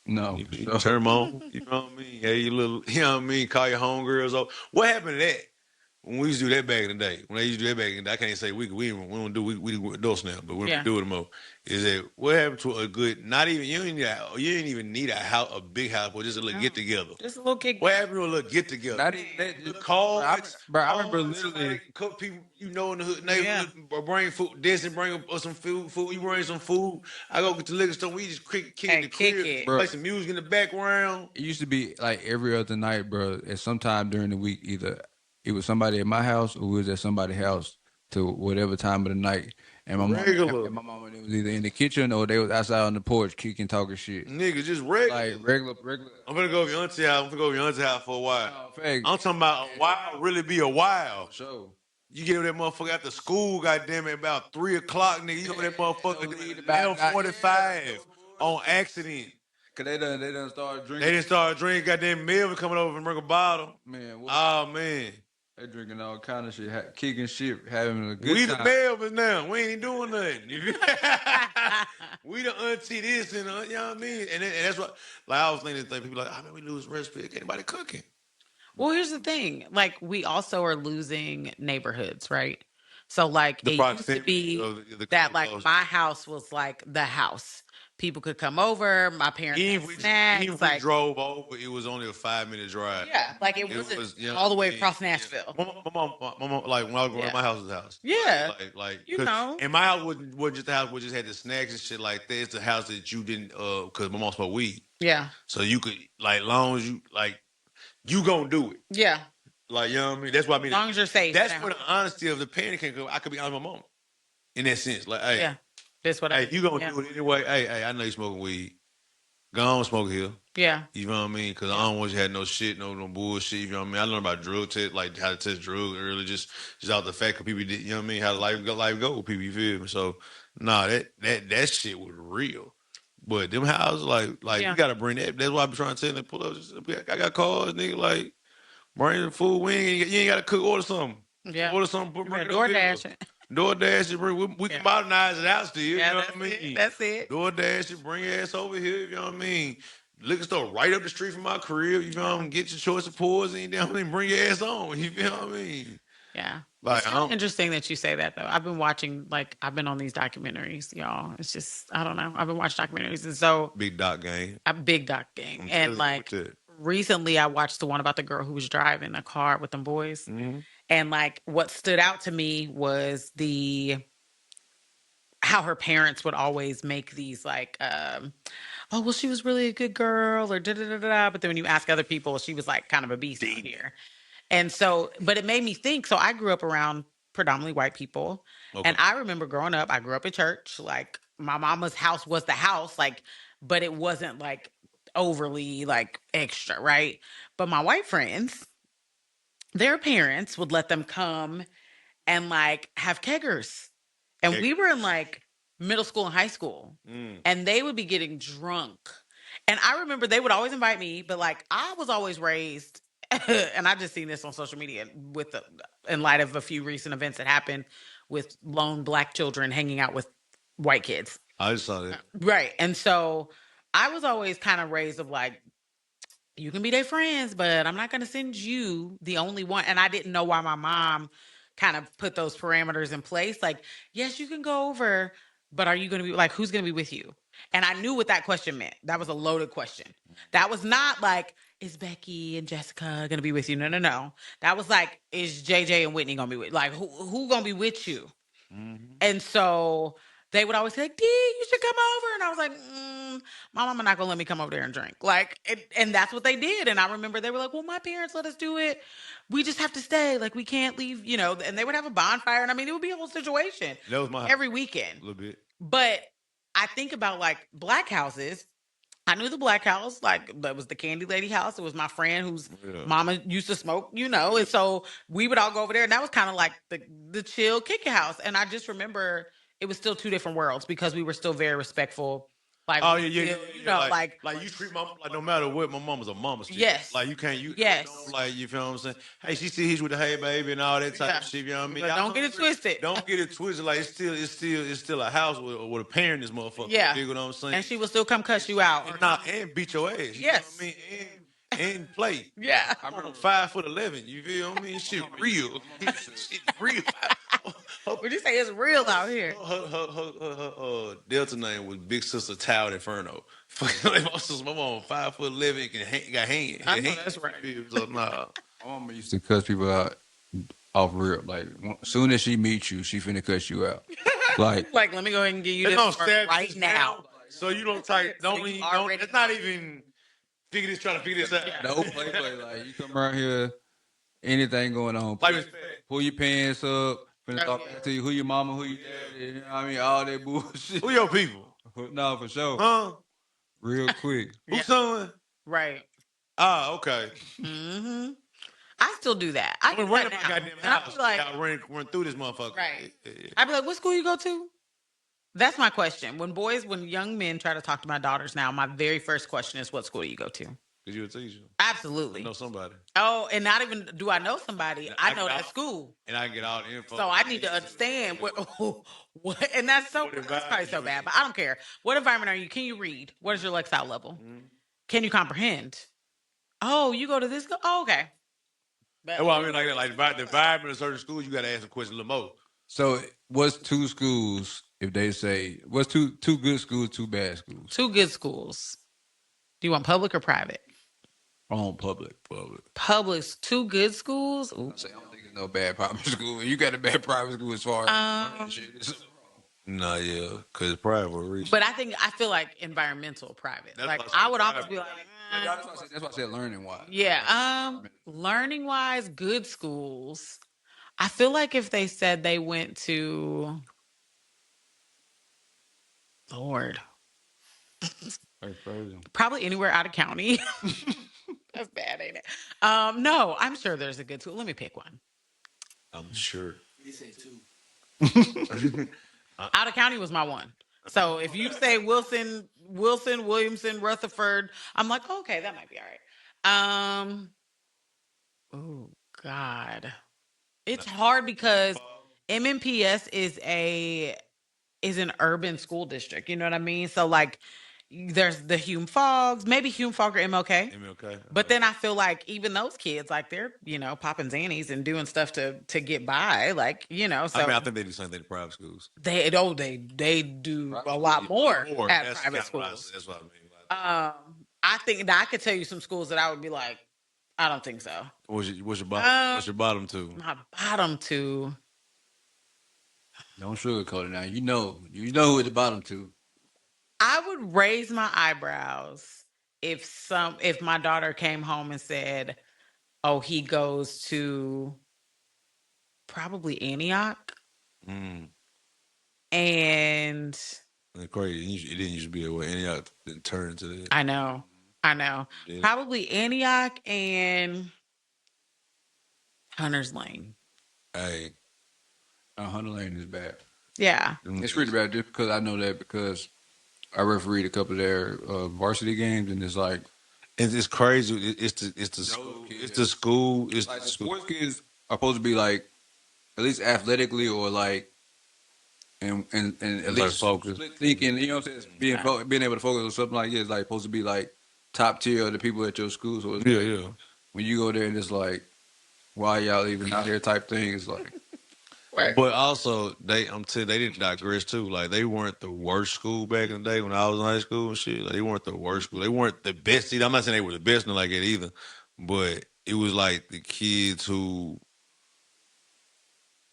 No. You turn them on. You know what I mean? Hey, you know what I mean? Call your homegirls up. What happened to that? When we used to do that back in the day, when they used to do that back in the day, I can't say we don't do adults now, but we do it more. Is that what happened to a good? Not even you didn't even need a house, a big house, but just a little get together. Just a little kick. What happened to a little get together? Not even that. Cards, Bro, I remember literally like, couple people in the hood neighborhood bring food. This and bring some food. You bring some food. I go get the liquor store. We just kick in the crib, play some music in the background. It used to be like every other night, bro. At some time during the week, either it was somebody at my house or we was at somebody's house to whatever time of the night. And my mom was either in the kitchen or they was outside on the porch kicking, talking shit. Nigga, just regular. Like regular. I'm gonna go over your auntie house. For a while. I'm talking about a while, really be a while. So you get that motherfucker after school, goddamn it, about 3 o'clock, nigga. You know that motherfucker about 12:45 on accident. Cause they done started drinking. They didn't start drinking. Goddamn Melvin coming over and bring a bottle. Man, man. They drinking all kind of shit, kicking shit, having a good we time. We the Melvins now. We ain't even doing nothing. We the auntie this and you know what I mean? And that's what, like I was thinking, people like, we lose respect. Ain't anybody cooking. Well, here's the thing. Like, we also are losing neighborhoods, right? So, like, it used to be that, like, my house was, like, the house. People could come over. My parents had snacks. Even if we drove over, it was only a 5-minute drive. Yeah, like, it wasn't all the way across Nashville. My mom, like, when I was growing up, my house was the house. Yeah. Like you know. And my house wasn't just the house, we just had the snacks and shit like that. It's the house that you didn't, because my mom smoked weed. Yeah. So you could, like, long as you, like, you gonna do it. Yeah. Like, you know what I mean? That's what I mean. As long as you're safe. That's where the honesty of the parent can go. I could be honest with my mom. In that sense. Like, hey. Yeah. That's what you gonna do it anyway. Hey, I know you smoking weed. Go on, smoke here. Yeah. You know what I mean? Because I don't want you to have no shit, no bullshit. You know what I mean? I learned about drug test, like how to test drugs early, just out the fact of people did, you know what I mean? How life go with people, you feel me? So, nah, that shit was real. But them houses, like Yeah. you gotta bring that. That's why I'm trying to tell them, pull up. I got cars, nigga. Like bring the food. You ain't gotta cook. Order something. Yeah. Order something. Bring it over DoorDash here. it. DoorDash it. We can modernize it out still. Yeah, you know that's what I mean? it. That's it. DoorDash it. Bring your ass over here. You know what I mean? Liquor store right up the street from my crib. You know what I mean? Get your choice of pours and down and bring your ass on. You feel what I mean? Yeah. Like, It's really interesting that you say that though. I've been watching, like, I've been on these documentaries, y'all. It's just, I don't know. I've been watching documentaries, and so Big Doc gang. a big doc gang. I'm And telling you, like what's that? recently I watched the one about the girl who was driving a car with them boys. Mhm. And like what stood out to me was how her parents would always make these like oh well, she was really a good girl, or da da da da, but then when you ask other people, she was like kind of a beast out here. And so, but it made me think. So I grew up around predominantly white people. Okay. And I remember growing up, I grew up in church. Like my mama's house was the house, like, but it wasn't like overly like extra, right? But my white friends, their parents would let them come and like have keggers. And we were in like middle school and high school. And they would be getting drunk. And I remember they would always invite me, but like I was always raised, and I just seen this on social media in light of a few recent events that happened with lone black children hanging out with white kids. I just saw that. Right. And so I was always kind of raised of like, you can be their friends, but I'm not going to send you the only one. And I didn't know why my mom kind of put those parameters in place. Like, yes, you can go over, but are you going to be like, who's going to be with you? And I knew what that question meant. That was a loaded question. That was not like, is Becky and Jessica going to be with you? No, no, no. That was like, is JJ and Whitney going to be with? Like, who going to be with you? And so they would always say, like, D, you should come over. And I was like, my mama not gonna let me come over there and drink. Like, and that's what they did. And I remember they were like, well, my parents let us do it. We just have to stay. Like, we can't leave, and they would have a bonfire. And I mean, it would be a whole situation That was my every weekend. a little bit. But I think about like black houses. I knew the black house, like that was the candy lady house. It was my friend whose mama used to smoke, and so we would all go over there, and that was kind of like the chill kick house. And I just remember it was still two different worlds because we were still very respectful. Like, Oh yeah. like you treat mama like no matter what, my mama's a mama still. Yes. Like you can't Yes. don't, like you feel what I'm saying? Hey, she still hits with the hey baby and all that type of shit. You know what I mean? But don't get it twisted. Don't get it twisted. Like it's still a house with a parent. This motherfucker. Yeah. You know what I'm saying? And she will still come cuss you out. And beat your ass. You Yes. know what I mean? And play. Yeah. I'm 5'11". You feel what I mean? Shit real. Shit real. Would you say it's real out here? Her Delta name was Big Sister Tower Inferno. My mom 5'11" got hand. I know that's right. So, nah. My mama used to cuss people out off rip. Like, as soon as she meets you, she finna cuss you out. Like, Like, let me go ahead and give you They this don't stab right you now. So you don't type. Don't you even. already It's not even trying to figure this out. no play. Like, you come around here, anything going on. Like respect. Pull your pants up. Finna talk back to you. Who your mama, who your daddy. You know what I mean? All that bullshit. Who your people? No, for sure. Huh? Real quick. Who son? Right. Ah, okay. Mm-hmm. I still do that. I I'm do gonna run that in my now. goddamn And I house. be like, Y'all run through this motherfucker. Right. Yeah. I'd be like, what school you go to? That's my question. When young men try to talk to my daughters now, my very first question is, what school do you go to? Cause you a teacher. Absolutely. I know somebody. Oh, and not even do I know somebody. I know I- that school. And I can get all the info. So I need to understand what, and that's probably so bad, but I don't care. What environment are you? Can you read? What is your lexile level? Can you comprehend? Oh, you go to this? Oh, okay. That's what I mean, like that. Like the environment of certain schools, you got to ask a question a little more. So, what's two schools, if they say, what's two good schools, two bad schools? Two good schools. Do you want public or private? On public. Public's two good schools. Ooh. I don't think there's no bad private school. You got a bad private school as far as shit. Nah, yeah, because private reach. But I feel like environmental private. That's Like what I said, I would almost private. be like, That's why I said learning wise. yeah. Learning wise, good schools. I feel like if they said they went to, Lord, probably anywhere out of county. That's bad, ain't it? No, I'm sure there's a good school. Let me pick one. I'm sure. Out of county was my one. So if you say Wilson, Williamson, Rutherford, I'm like, okay, that might be all right. Oh God, it's hard because MMPS is an urban school district. You know what I mean? So like, there's the Hume Fogs, maybe Hume Fog or MLK. MLK. But then I feel like even those kids, like they're popping zannies and doing stuff to get by, like So I mean, I think they do the same thing in private schools. they do a lot more at That's private kinda what schools. that's what I mean. I think that I could tell you some schools that I would be like, I don't think so. What's your bottom? What's your bottom two? My bottom two. Don't sugarcoat it now. You know who at the bottom two. I would raise my eyebrows if my daughter came home and said, "Oh, he goes to probably Antioch," Mm. and That's crazy. It didn't used to be that way. Antioch didn't turn into that. I know, Yeah. probably Antioch and Hunter's Lane. Hey, Hunter Lane is bad. Yeah, It's really bad just because I know that because I refereed a couple of their varsity games and it's like it's crazy. It's the school. It's the school. It's like the the school. sports kids are supposed to be like at least athletically or like and at least focused. split thinking. You know what I'm saying? Being able to focus on something like this is like supposed to be like top tier of the people at your school. So it's Yeah. when you go there and it's like, why y'all even out here type thing? It's like. But also, they didn't digress too. Like they weren't the worst school back in the day when I was in high school and shit. Like, they weren't the worst school. They weren't the best. See, I'm not saying they were the best, like it either. But it was like the kids who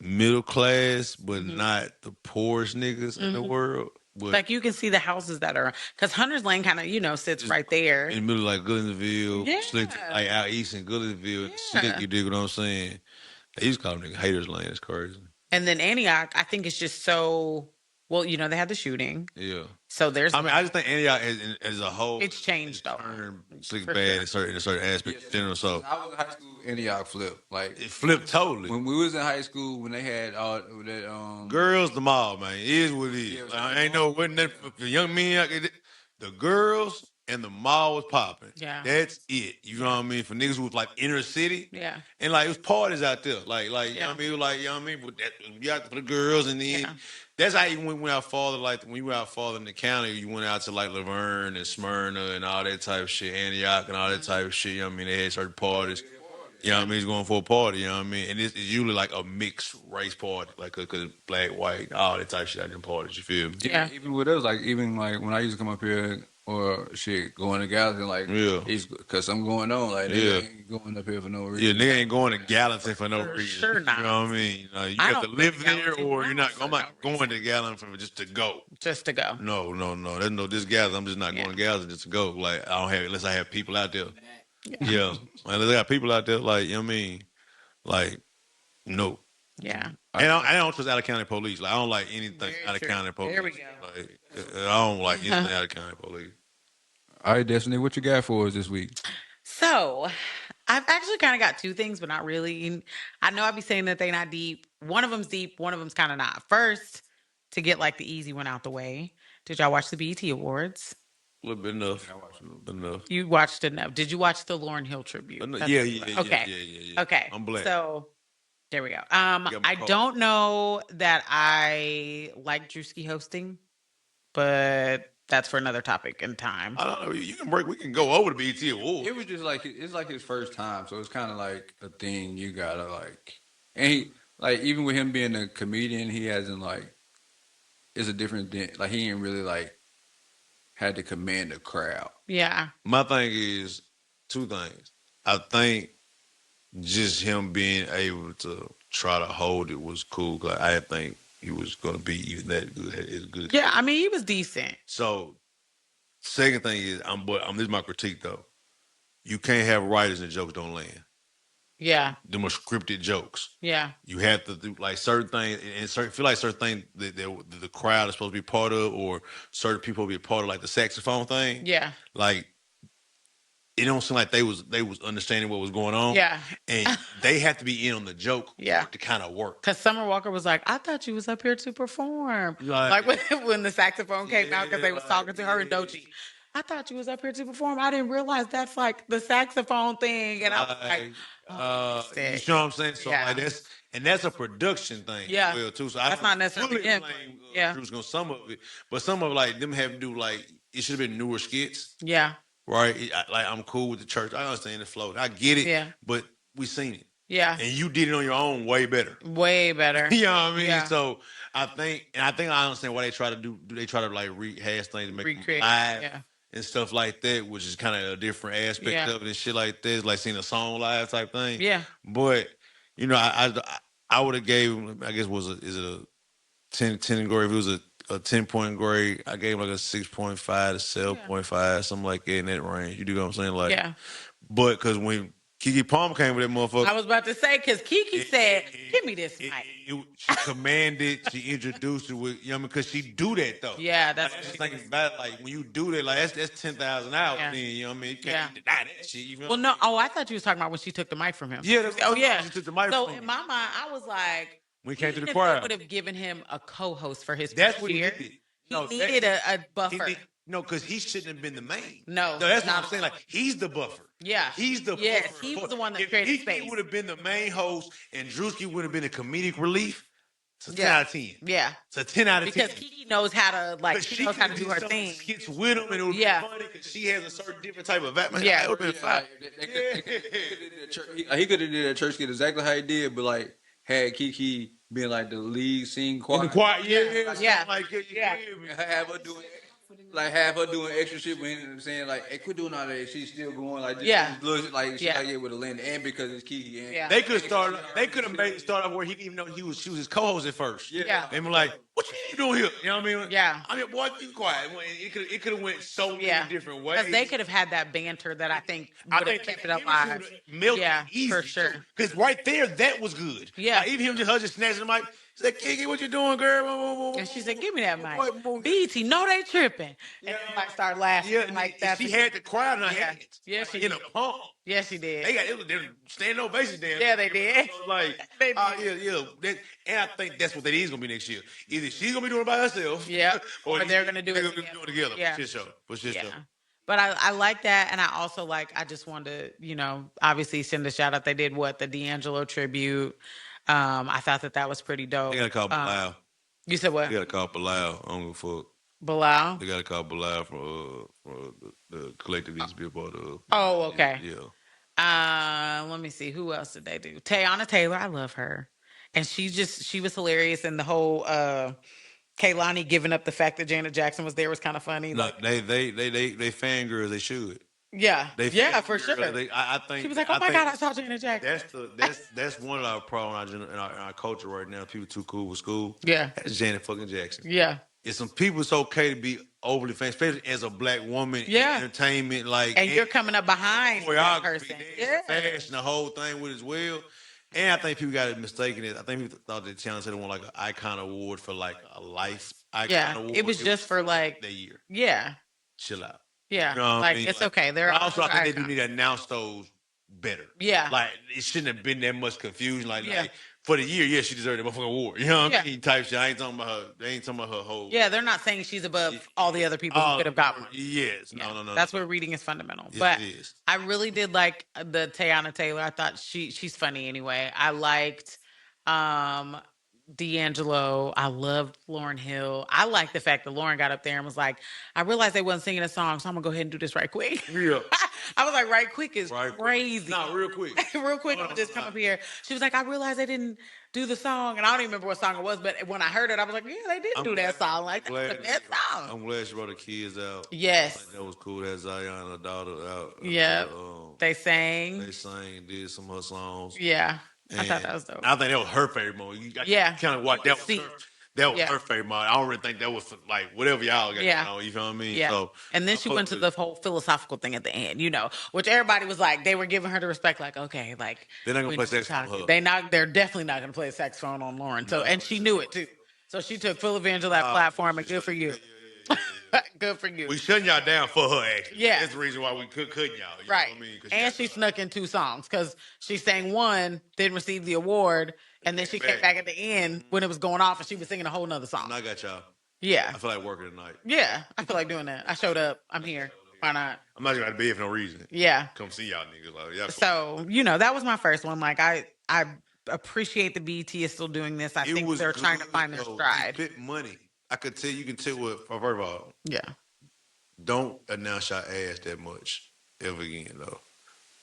middle class, but not the poorest niggas in the world. But like you can see the houses that are because Hunter's Lane kind of sits right there in the middle, like Goodensville, Yeah. Slick, like out east in Goodensville, Yeah. Slick. You dig what I'm saying? They used to call them niggas Haters Lane. It's crazy. And then Antioch, I think it's just so well. They had the shooting, Yeah. so there's. I mean, I just think Antioch as a whole, It's changed though. turned slick For bad sure. in certain aspects in general. So I was in high school, Antioch flipped. Like it flipped totally. when we was in high school, when they had all that Girls, the mall, man, it is what it is. Yeah, Like, I ain't know wasn't that for young men. The girls and the mall was popping. Yeah. That's it. You know what I mean? For niggas who was like inner city. Yeah. And like it was parties out there. Like you know Yeah. what I mean? It was like, you know what I mean? But you got for the girls and then that's how you went out farther, like when you went out farther in the county, you went out to like Laverne and Smyrna and all that type of shit, Antioch and all that type of shit. You know what I mean? They had certain parties. You know what I mean? He's going for a party, you know what I mean? And it's usually like a mixed race party, like cause black, white, all that type of shit at them parties, you feel me? Yeah. Even with us, like even like when I used to come up here or shit going to Gallatin, like it's because something going on, like they ain't going up here for no reason. Yeah, nigga ain't going to Gallatin for no reason. Sure not. You know what I mean? You I have to don't live go to there Gallatin or you're not. for I'm not going to Gallatin for just to go. Just to go. No. There's no this Gallatin. I'm just not going to Gallatin just to go. Like I don't have unless I have people out there. Yeah. Unless I got people out there, like you know what I mean? Like no. Yeah. And I don't trust out of county police. Like I don't like anything out of county police. There we go. Like I don't like anything out of county police. All right, Destiny, what you got for us this week? So I've actually kind of got two things, but not really. I know I'd be saying that they're not deep. One of them's deep. One of them's kind of not. First, to get like the easy one out the way, did y'all watch the BET Awards? A little bit enough. I watched a little bit enough. You watched enough. Did you watch the Lauryn Hill tribute? Yeah. Okay. Yeah. Okay. I'm black. So there we go. I don't know that I like Drewski hosting, but that's for another topic and time. I don't know. You can break. We can go over the BET Awards. It was just like it's like his first time, so it's kind of like a thing you gotta like. And he like even with him being a comedian, he hasn't like. It's a different thing. Like he ain't really like had to command a crowd. Yeah. My thing is two things. I think just him being able to try to hold it was cool. Like I think he was gonna be even that good. As good. Yeah, I mean he was decent. So, second thing is, this is my critique though. You can't have writers and jokes don't land. Yeah. Them are scripted jokes. Yeah. You have to do like certain things, and feel like certain things that the crowd is supposed to be part of, or certain people be part of, like the saxophone thing. Yeah. Like it don't seem like they was understanding what was going on. Yeah. And they have to be in on the joke Yeah. for it to kind of work. Because Summer Walker was like, I thought you was up here to perform. Like when the saxophone came out because they was like, talking to her and Doechii. I thought you was up here to perform. I didn't realize that's like the saxophone thing. And I was like, you know what I'm saying? So Yeah. like that's a production thing Yeah. as well too. So That's I not necessarily fully him. blame Yeah. Drew's on some of it, but some of like them have to do like it should have been newer skits. Yeah. Right? Like I'm cool with the church. I understand the flow. I get it. Yeah. But we seen it. Yeah. And you did it on your own way better. Way better. You know what I mean? Yeah. So I think I understand why they try to do they try to like rehash things to make Recreate. them live Yeah. and stuff like that, which is kind of a different aspect Yeah. of it and shit like this, like seeing a song live type thing. Yeah. But you know, I would have gave him, I guess is it a 10 grade? If it was a 10-point grade, I gave him like a 6.5 to 7.5, something like that in that range. You do what I'm saying? Like, Yeah. But because when Keke Palmer came with that motherfucker, I was about to say, because Keke said, give me this mic. She commanded, she introduced it with, you know, because she do that though. Yeah, that's like, thinking about it, like when you do that, like that's 10,000 out. Yeah. Then you know what I mean? You can't deny that shit. You know Well, no. Oh, I thought you was talking about when she took the mic from him. Yeah. Oh, yeah. She took the mic So from in him. my mind, I was like, When he came to the even if choir. they would have given him a co-host for his That's first what he year, needed. he needed a buffer. No, because he shouldn't have been the main. No, that's what not I'm saying. Like he's the buffer. Yeah. He's the Yes, buffer. he was the one that if created Keke space. would have been the main host and Drewski would have been a comedic relief, it's a 10 Yeah. out of 10. Yeah. It's a 10 out of 10. Because Keke knows how to, like, she knows how to do her thing. Skits with him and it would be funny because she has a certain different type of vibe. Yeah. It would have been fine. He could have did that church skit exactly how he did, but like had Keke being like the lead singing choir. In the choir, Yeah. Like, Yeah. Have her doing extra shit with him and saying like, hey, quit doing all that. She's still going like this. Yeah. Like she Yeah. like with a Linda and because it's Keke. And Yeah. They could have made it start off where he didn't even know she was his co-host at first. Yeah. They were like, "What you doing here?" You know what I mean? Yeah. I mean, boy, be quiet. It could have went so many Yeah. different ways. Because they could have had that banter that I think would have kept it alive. Yeah, for sure. Because right there, that was good. Yeah. Like, even her just snatching the mic. She's like, Keke, what you doing, girl? And she said, give me that mic. Boy, BT, no, they tripping. And like start laughing. Yeah, like that. she had the crowd in her Yeah. hands. Yeah, she in did. a palm. Yes, she did. They were standing ovations there. Yeah, they did. Like, They did. yeah. And I think that's what that is gonna be next year. Either she's gonna be doing it by herself, Yeah, or they're gonna do it doing it together. Yeah. For shit show. But I like that, and I also I just wanted to, obviously send a shout out. They did the D'Angelo tribute. I thought that was pretty dope. They gotta call Bilal. You said what? They gotta call Bilal. I don't give a fuck. Bilal? They gotta call Bilal from the collective needs to be a part of. Oh, okay. Yeah. Let me see. Who else did they do? Teyana Taylor. I love her, and she was hilarious. And the whole Kehlani giving up the fact that Janet Jackson was there was kind of funny. No, they fangirls. They should. Yeah, for sure. I think she was like, "Oh my God, I saw Janet Jackson." That's one of our problems in our culture right now. People too cool with school. Yeah, that's Janet fucking Jackson. Yeah, it's some people. It's okay to be overly famous, especially as a black woman. Yeah, in entertainment, like, and you're coming up behind that person. Yeah, fashion, the whole thing with as well. And I think people got it mistaken. I think people thought the challenge said they want like an icon award for like a life icon award. It was just for like that year. Yeah, chill out. Yeah, you know like I mean? It's like, okay. They're also I think they do need to announce those better. Yeah, like it shouldn't have been that much confusion. Like for the year, she deserved a motherfucking award. You know what I mean? Type shit. I ain't talking about her. They ain't talking about her whole. Yeah, they're not saying she's above all the other people who could have got one. Yes, no. That's where reading is fundamental. Yes, but it is. I really did like the Teyana Taylor. I thought she's funny anyway. I liked D'Angelo. I loved Lauryn Hill. I like the fact that Lauryn got up there and was like, I realized they wasn't singing a song, so I'm gonna go ahead and do this right quick. Yeah. I was like, right quick is crazy. No, real quick. Real quick, I'll just come up here. She was like, I realized they didn't do the song, and I don't even remember what song it was, but when I heard it, I was like, yeah, they did do that song. Like, that's a good song. I'm glad she brought the kids out. Yes. That was cool. That Zion, her daughter, out. Yeah. They sang. Did some of her songs. Yeah. I thought that was dope. I think that was her favorite moment. You kind of watch that was her favorite moment. I don't really think that was for, like whatever y'all got. Yeah. You know what I mean? Yeah. So, and then she went to the whole philosophical thing at the end, which everybody was like, they were giving her the respect, like, okay, like they're not gonna play saxophone. They're definitely not gonna play a saxophone on Lauryn. So and she knew it too. So she took full advantage of that platform, and good for you. Good for you. We shutting y'all down for her, actually. Yeah. That's the reason why we couldn't y'all. You Right. know what I mean? 'Cause And she snuck in 2 songs because she sang one, didn't receive the award, and then she came back at the end when it was going off and she was singing a whole nother song. And I got y'all. Yeah. I feel like working tonight. Yeah. I feel like doing that. I showed up. I'm here. Why not? I'm not gonna be here for no reason. Yeah. Come see y'all niggas. Like, y'all So, that was my first one. Like, I appreciate the BET is still doing this. I think they're trying to find their stride. Spit money. I could tell you can tell what. First of all, Yeah. don't announce your ass that much ever again, though.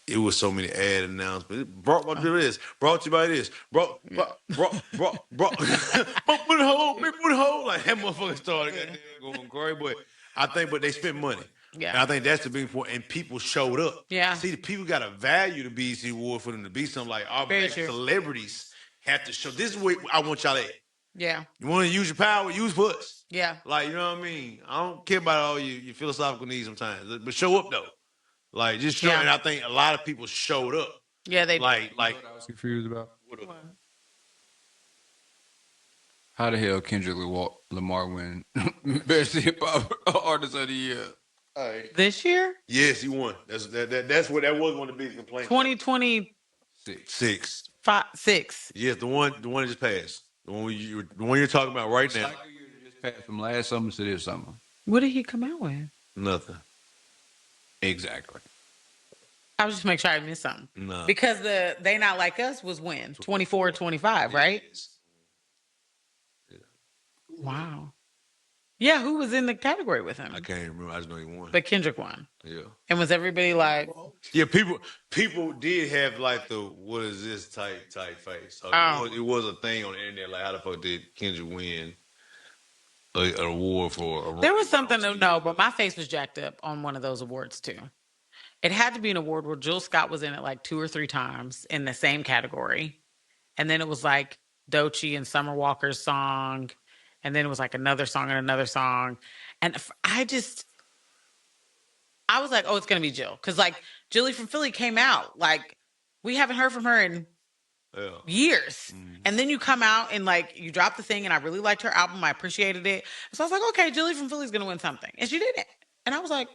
It was so many ad announcements. Brought to this. Brought to you by this. Brought. Put it home. Like that motherfucker started going crazy. But I think, they spent money. Yeah. And I think that's the big point. And people showed up. Yeah. See, the people got to value the BET Award for them to be something like our black celebrities have to show. This is where I want y'all at. Yeah. You want to use your power, use for us. Yeah. Like, you know what I mean? I don't care about all your philosophical needs sometimes. But show up, though. Like, just show. Yeah. And I think a lot of people showed up. Yeah, they Like, what I was confused about. What? How the hell Kendrick Lamar win Best Hip Hop Artist of the Year? this year? Yes, he won. That's what that was one of the biggest complaints. 2026. 6. Yes, the one that just passed. The one you're talking about right now. Cycle year just passed from last summer to this summer. What did he come out with? Nothing. Exactly. I was just make sure I missed something. No. Because the They Not Like Us was when? 24, 25, right? Yeah. Wow. Yeah, who was in the category with him? I can't even remember. I just know he won. But Kendrick won. Yeah. And was everybody like... Yeah, people did have like the what is this type face. So it was a thing on the internet. Like, how the fuck did Kendrick win an award for a... There was something to know, but my face was jacked up on one of those awards too. It had to be an award where Jill Scott was in it like 2 or 3 times in the same category. And then it was like Doechii and Summer Walker's song. And then it was like another song and another song. And I was like, oh, it's going to be Jill. Because like Jilly from Philly came out. Like we haven't heard from her in years. And then you come out and like you drop the thing and I really liked her album. I appreciated it. So I was like, okay, Jilly from Philly's going to win something. And she didn't. And I was like,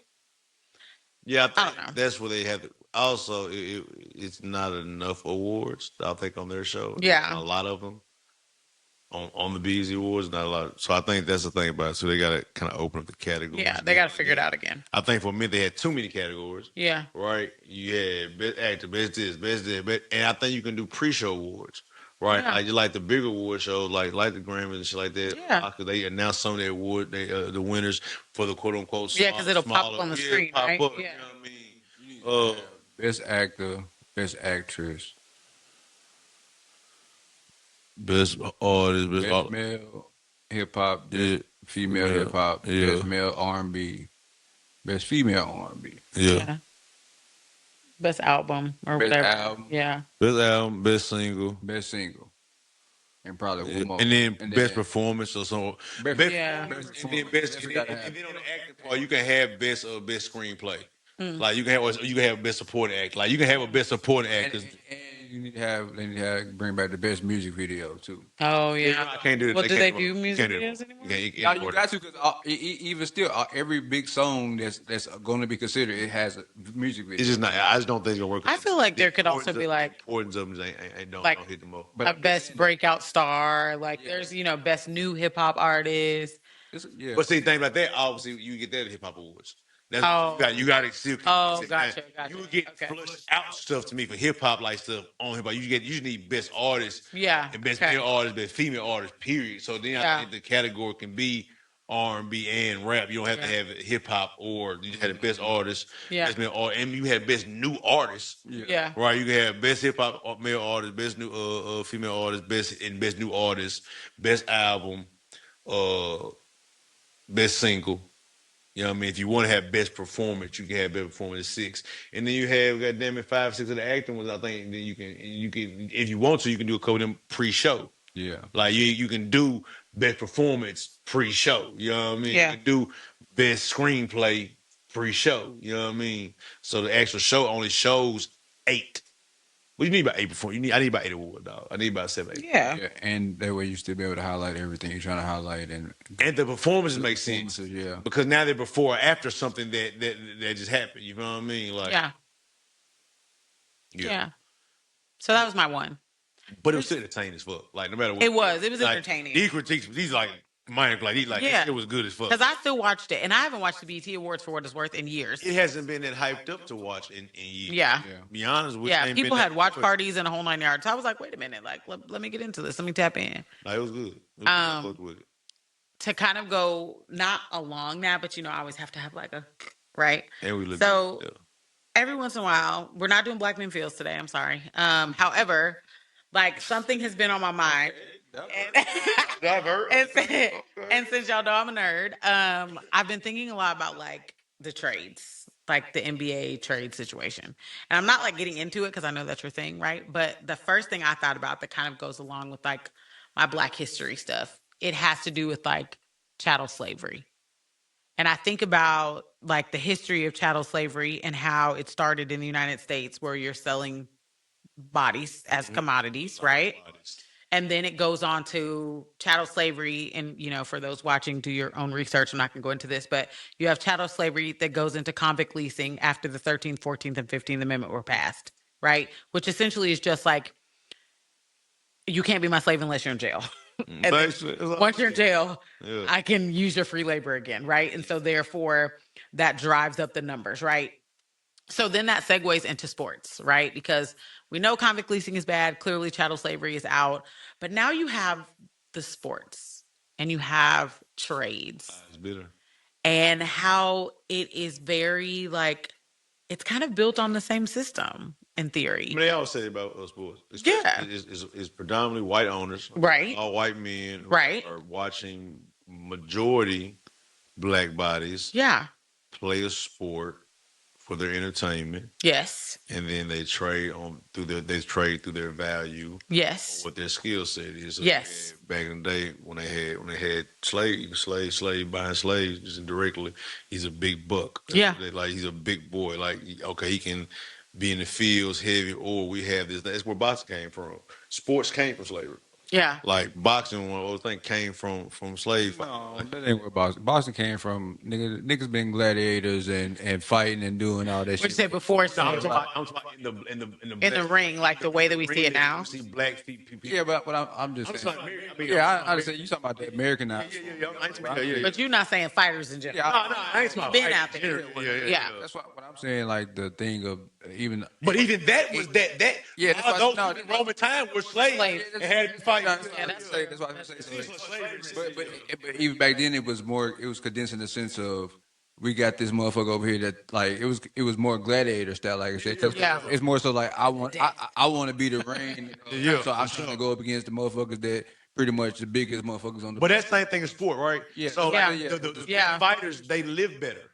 yeah, I don't know. That's where they have to. Also, it's not enough awards, I think, on their show. Yeah. A lot of them on the BET Awards, not a lot. So I think that's the thing about it. So they got to kind of open up the categories. Yeah, they got to figure it out again. I think for me, they had too many categories. Yeah. Right? You had best actor, best this, and I think you can do pre-show awards. Right? Yeah. Like, you like the bigger award shows, like the Grammys and shit like that. Yeah. They announce some of their award, the winners for the quote unquote. Yeah, because it'll pop up on the screen, pop right? up, Yeah. You know what I mean? Best actor, best actress, Best artist, best male hip hop, female hip hop, best male R&B, best female R&B. Yeah. Best album or Best whatever. album. Yeah. Best album, best single. Best single. And probably one more. And then best performance or something. Best, Yeah. And then on the acting part, you can have best screenplay. Like you can have best supporting act. Like you can have a best supporting actor. And you need to have bring back the best music video too. Oh yeah. I can't do it. Well, do they do music videos anymore? You got to, because even still, every big song that's going to be considered, it has a music video. It's just not. I just don't think it's gonna work. I feel like there could also be like importance of them don't hit them up. a best breakout star. Like there's best new hip hop artist. But see, things like that, obviously, you get that at hip hop awards. That's you got to still. Gotcha. You would get flushed out stuff to me for hip hop like stuff on hip hop. You just need best artist, and best male artist, best female artist. Period. So then I think the category can be R&B and rap. You don't have to have hip hop, or you just have the best artist, best male artist, and you have best new artist. Yeah. Right. You can have best hip hop male artist, best new female artist, best new artist, best album, best single. You know what I mean? If you want to have best performance, you can have best performance 6. And then you have, goddamn it, 5, 6 of the acting ones. I think then you can, if you want to, you can do a couple of them pre-show. Yeah. Like you can do best performance pre-show. You know what I mean? Yeah. You can do best screenplay pre-show. You know what I mean? So the actual show only shows 8. Well, you need about 8 before. I need about 8 awards, dog. I need about 7, 8. Yeah. Yeah, and that way you still be able to highlight everything you're trying to highlight, and the performances make sense. Yeah, because now they're before or after something that just happened. You know what I mean? Like, yeah. So that was my one. But it was still entertaining as fuck. Like, no matter what. It was like, entertaining. These critiques, these like minor, like it was good as fuck. Because I still watched it, and I haven't watched the BET Awards for what it's worth in years. It hasn't been that hyped up to watch in years. Yeah. Be honest with you. Yeah, people had watch parties and a whole 9 yards. So I was like, wait a minute, like let me get into this. Let me tap in. Like, it was good. It was good. To kind of go not along that, but I always have to have like a right. And we so every once in a while, we're not doing Black Men Feels today. I'm sorry. However, like something has been on my mind. And since y'all know I'm a nerd, I've been thinking a lot about like the trades, like the NBA trade situation. And I'm not like getting into it because I know that's your thing, right? But the first thing I thought about that kind of goes along with like my Black history stuff, it has to do with like chattel slavery. And I think about like the history of chattel slavery and how it started in the United States where you're selling bodies as commodities, right? And then it goes on to chattel slavery. And, for those watching, do your own research. I'm not going to go into this, but you have chattel slavery that goes into convict leasing after the 13th, 14th, and 15th Amendment were passed, right? Which essentially is just like, you can't be my slave unless you're in jail. Once you're in jail, I can use your free labor again, right? And so therefore, that drives up the numbers, right? So then that segues into sports, right? Because we know convict leasing is bad. Clearly, chattel slavery is out. But now you have the sports and you have trades. It's bitter. And how it is very like, it's kind of built on the same system in theory. I mean, they always say about sports. It's predominantly white owners. Right. All white men. Right. Are watching majority Black bodies. Yeah. Play a sport for their entertainment. Yes. And then they trade through their value. Yes. What their skill set is. So yes. Back in the day when they had slave buying slaves just indirectly, he's a big buck. Yeah. He's a big boy. Like, okay, he can be in the fields heavy, or we have this. That's where boxing came from. Sports came from slavery. Yeah. Like boxing, one of those things came from slave. No, that ain't where boxing. Boxing came from. Niggas been gladiators and fighting and doing all that shit. What you say before? No, I'm talking about in the ring, like the way that we see it now. You see Black people. Yeah, but I'm just saying. I understand you talking about the Americanized. Yeah. But you're not saying fighters in general. No, I ain't talking been out there. Yeah. That's what I'm saying. Like the thing of even. But even that was that. Yeah, that's why, those in Roman time were slaves and had to fight. Yeah, that's what I'm saying. But even back then, it was condensed in the sense of we got this motherfucker over here that like it was more gladiator style, like I said. It's more so like I want to be the reign. So I'm trying to go up against the motherfuckers that pretty much the biggest motherfuckers on the. But that's the same thing in sport, right? Yeah. So the fighters, they live better.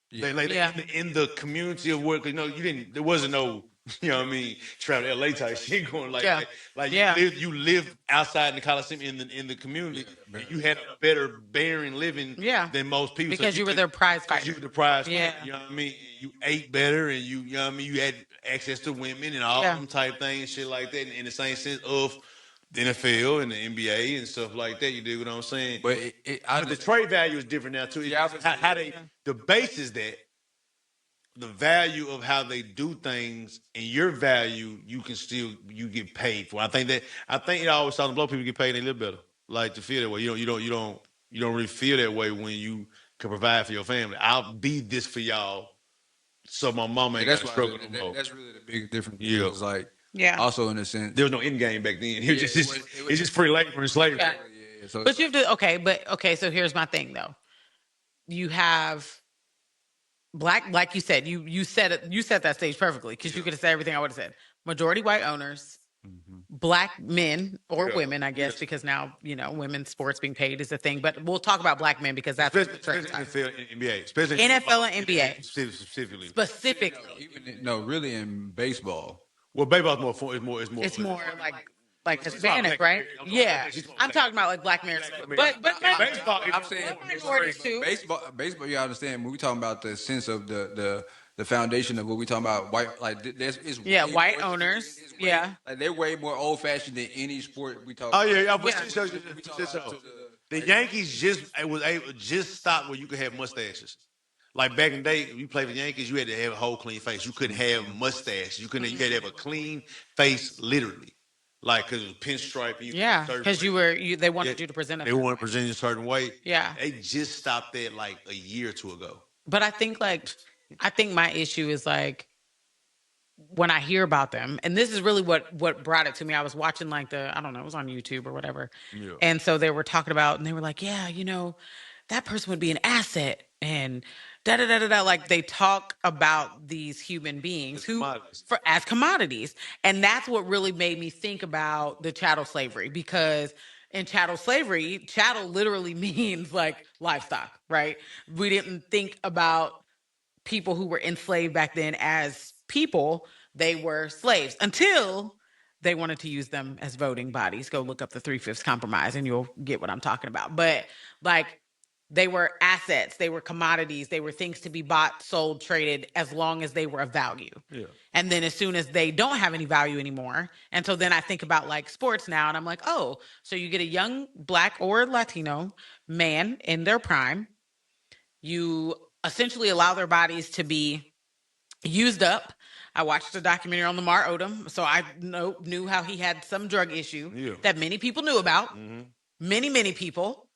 Yeah. They in the community of work. There wasn't no. You know what I mean? Travel to LA type shit going you live outside the Coliseum in the community. You had a better bearing living than most people. Because you were their prize fighter. You were the prize fighter. You know what I mean? You ate better and you know what I mean? You had access to women and all them type things, shit like that, in the same sense of the NFL and the NBA and stuff like that. You dig what I'm saying? But the trade value is different now too. The base is that the value of how they do things and your value, you get paid for. I think it always sounds Black people get paid and they live better. Like to feel that way. You don't really feel that way when you can provide for your family. I'll be this for y'all, so my mama ain't got to struggle no more. That's really the big difference. Yeah. It's like also in a sense there was no end game back then. It's just free labor and slavery. Yeah. So but you have to so here's my thing though. You have like you said, you set that stage perfectly because you could have said everything I would have said. Majority white owners, Black men or women, I guess, because now women's sports being paid is a thing. But we'll talk about Black men because that's especially NFL and NBA, especially NFL and NBA specifically. Even really in baseball. Well, baseball's more fun. It's more like Hispanic, right? Yeah, I'm talking about like Black men, but baseball. I'm saying minorities too. Baseball. You understand when we talking about the sense of the the foundation of what we talking about. White, like there's is white owners. Like they're way more old fashioned than any sport we talk. Oh yeah, about. The Yankees just stopped where you could have mustaches. Like back in the day, you played for the Yankees, you had to have a whole clean face. You couldn't have mustache. You had to have a clean face, literally. Like because it was pinstripe. Yeah, because they wanted you to present it. They want to present you a certain way. Yeah, they just stopped that like a year or two ago. But I think my issue is like when I hear about them, and this is really what brought it to me. I was watching like I don't know, it was on YouTube or whatever, and so they were talking about, and they were like, yeah, that person would be an asset, and da da da da da. Like they talk about these human beings as commodities, and that's what really made me think about the chattel slavery, because in chattel slavery, chattel literally means like livestock, right? We didn't think about people who were enslaved back then as people. They were slaves until they wanted to use them as voting bodies. Go look up the 3/5 compromise and you'll get what I'm talking about. But like they were assets, they were commodities, they were things to be bought, sold, traded as long as they were of value. Yeah. And then as soon as they don't have any value anymore, and so then I think about like sports now, and I'm like, oh, so you get a young Black or Latino man in their prime, you essentially allow their bodies to be used up. I watched a documentary on Lamar Odom, so I knew how he had some drug issue that many people knew about, many people,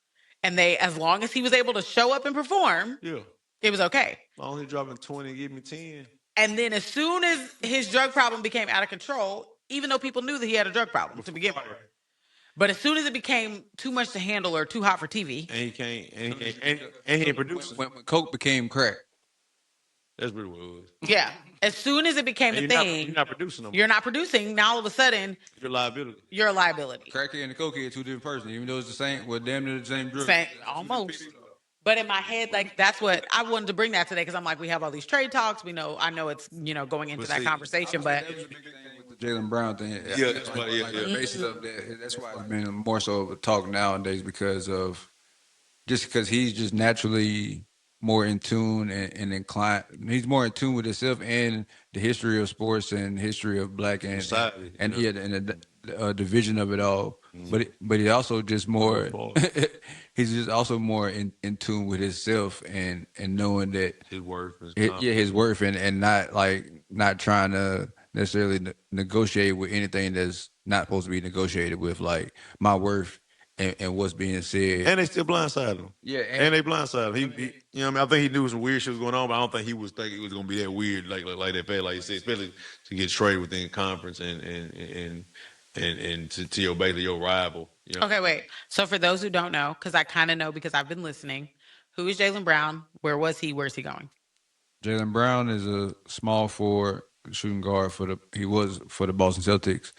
and as long as he was able to show up and perform, it was okay. Only dropping 20, give me 10. And then as soon as his drug problem became out of control, even though people knew that he had a drug problem to begin with, but as soon as it became too much to handle or too hot for TV, and he ain't producing. When Coke became crack. That's really what it was. Yeah. As soon as it became a thing, you're not producing them. You're not producing. Now all of a sudden, you're a liability. Crackhead and the cokehead, two different persons, even though it's the same. Well, damn near the same drug. Almost. But in my head, like that's what I wanted to bring that today, because I'm like, we have all these trade talks. I know it's going into that conversation, but the Jalen Brown thing. The basis of that. That's why it's been more so of a talk nowadays, because he's just naturally more in tune and inclined. He's more in tune with himself and the history of sports and history of Black and society, and the division of it all. But he's also just more. He's just also more in tune with himself and knowing that his worth. His worth and not trying to necessarily negotiate with anything that's not supposed to be negotiated with, like my worth. And what's being said, and they still blindsided him. Yeah, and they blindsided him. He I mean, I think he knew some weird shit was going on, but I don't think he was thinking it was going to be that weird, like that bad, like you said, especially to get traded within conference and to your rival. Okay, wait. So for those who don't know, because I kind of know because I've been listening, who is Jalen Brown? Where was he? Where's he going? Jalen Brown is a small forward shooting guard for the Boston Celtics.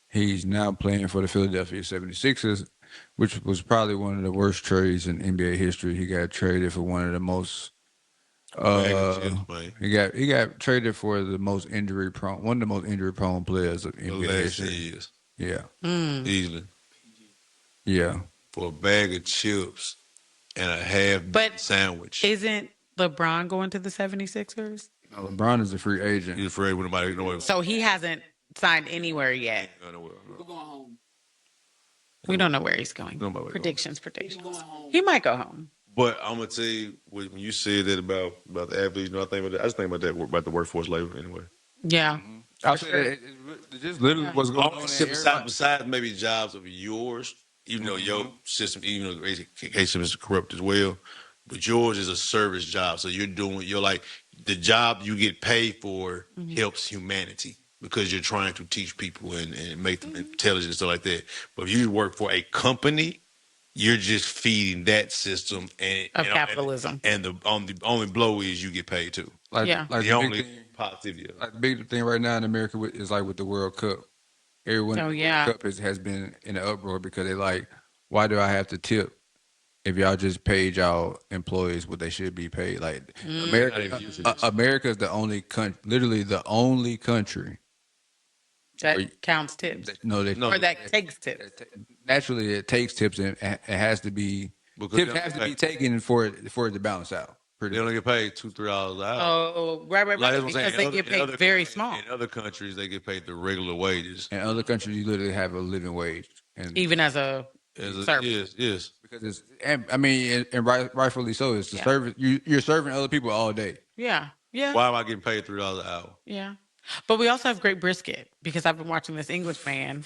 He's now playing for the Philadelphia 76ers. Which was probably one of the worst trades in NBA history. He got traded for one of the most. He got traded for the most one of the most injury prone players of NBA history. Years. Yeah, easily. Yeah, for a bag of chips and a half sandwich. Isn't LeBron going to the 76ers? No, LeBron is a free agent. He's afraid with nobody knows. So he hasn't signed anywhere yet. We're going home. We don't know where he's going. Predictions. He might go home. But I'm gonna tell you, when you said that about the athletes, I just think about that about the workworce labor anyway. Yeah, I said it just literally what's going on. Besides maybe jobs of yours, even though your system, even though the education system is corrupt as well, but yours is a service job. So you're like the job you get paid for helps humanity. Because you're trying to teach people and make them intelligent and stuff like that. But if you work for a company, you're just feeding that system of capitalism. And the only blow is you get paid too. Like the only positivity. Like the big thing right now in America is like with the World Cup. Everyone in the World Cup has been in an uproar because they're like, why do I have to tip if y'all just paid y'all employees what they should be paid? Like America is the only country, literally the only country that counts tips. Or that takes tips. Naturally, it takes tips, and it has to be. Tips have to be taken for it to balance out. They only get paid $2-3 an hour. Oh, right, Like, that's what I'm because saying. they In get other- paid very small. In other countries, they get paid the regular wages. In other countries, you literally have a living wage, and Even as a servant. Yes. because it's, and I mean, and rightfully so. It's the Yeah. service. You're serving other people all day. Yeah. Yeah. Why am I getting paid $3 an hour? Yeah. But we also have great brisket because I've been watching this English man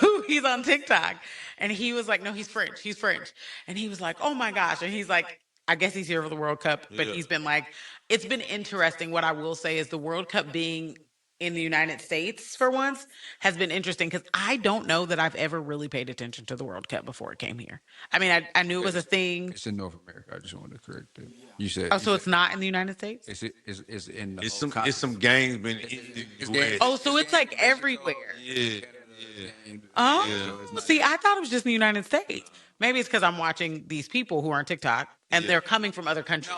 who he's on TikTok and he was like, no, he's French. He's French. And he was like, oh my gosh. And he's like, I guess he's here for the World Cup, but Yeah. he's been like, it's been interesting. What I will say is the World Cup being in the United States for once has been interesting because I don't know that I've ever really paid attention to the World Cup before it came here. I mean, I knew it was a thing. It's in North America. I just wanted to correct it. You said. Oh, so it's not in the United States? It's in the It's whole some games been in the US. Oh, so it's like everywhere. Yeah. Oh, see, I thought it was just in the United States. Maybe it's because I'm watching these people who are on TikTok and they're coming from other countries.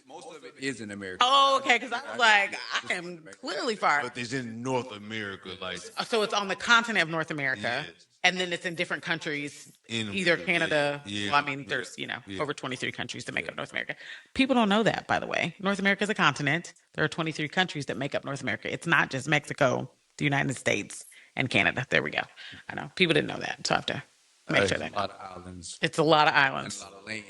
Most of it is in America. Oh, okay, because I was like, I am clearly far. But it's in North America, like So it's on the continent of North America, Yes. and then it's in different countries, In- either Canada. Yeah. Well, I mean, there's Yeah. over 23 countries that make up North America. People don't know that, by the way. North America is a continent. There are 23 countries that make up North America. It's not just Mexico, the United States, and Canada. There we go. I know people didn't know that, so I have to make sure A that. lot of islands. It's a lot of A islands. lot of land.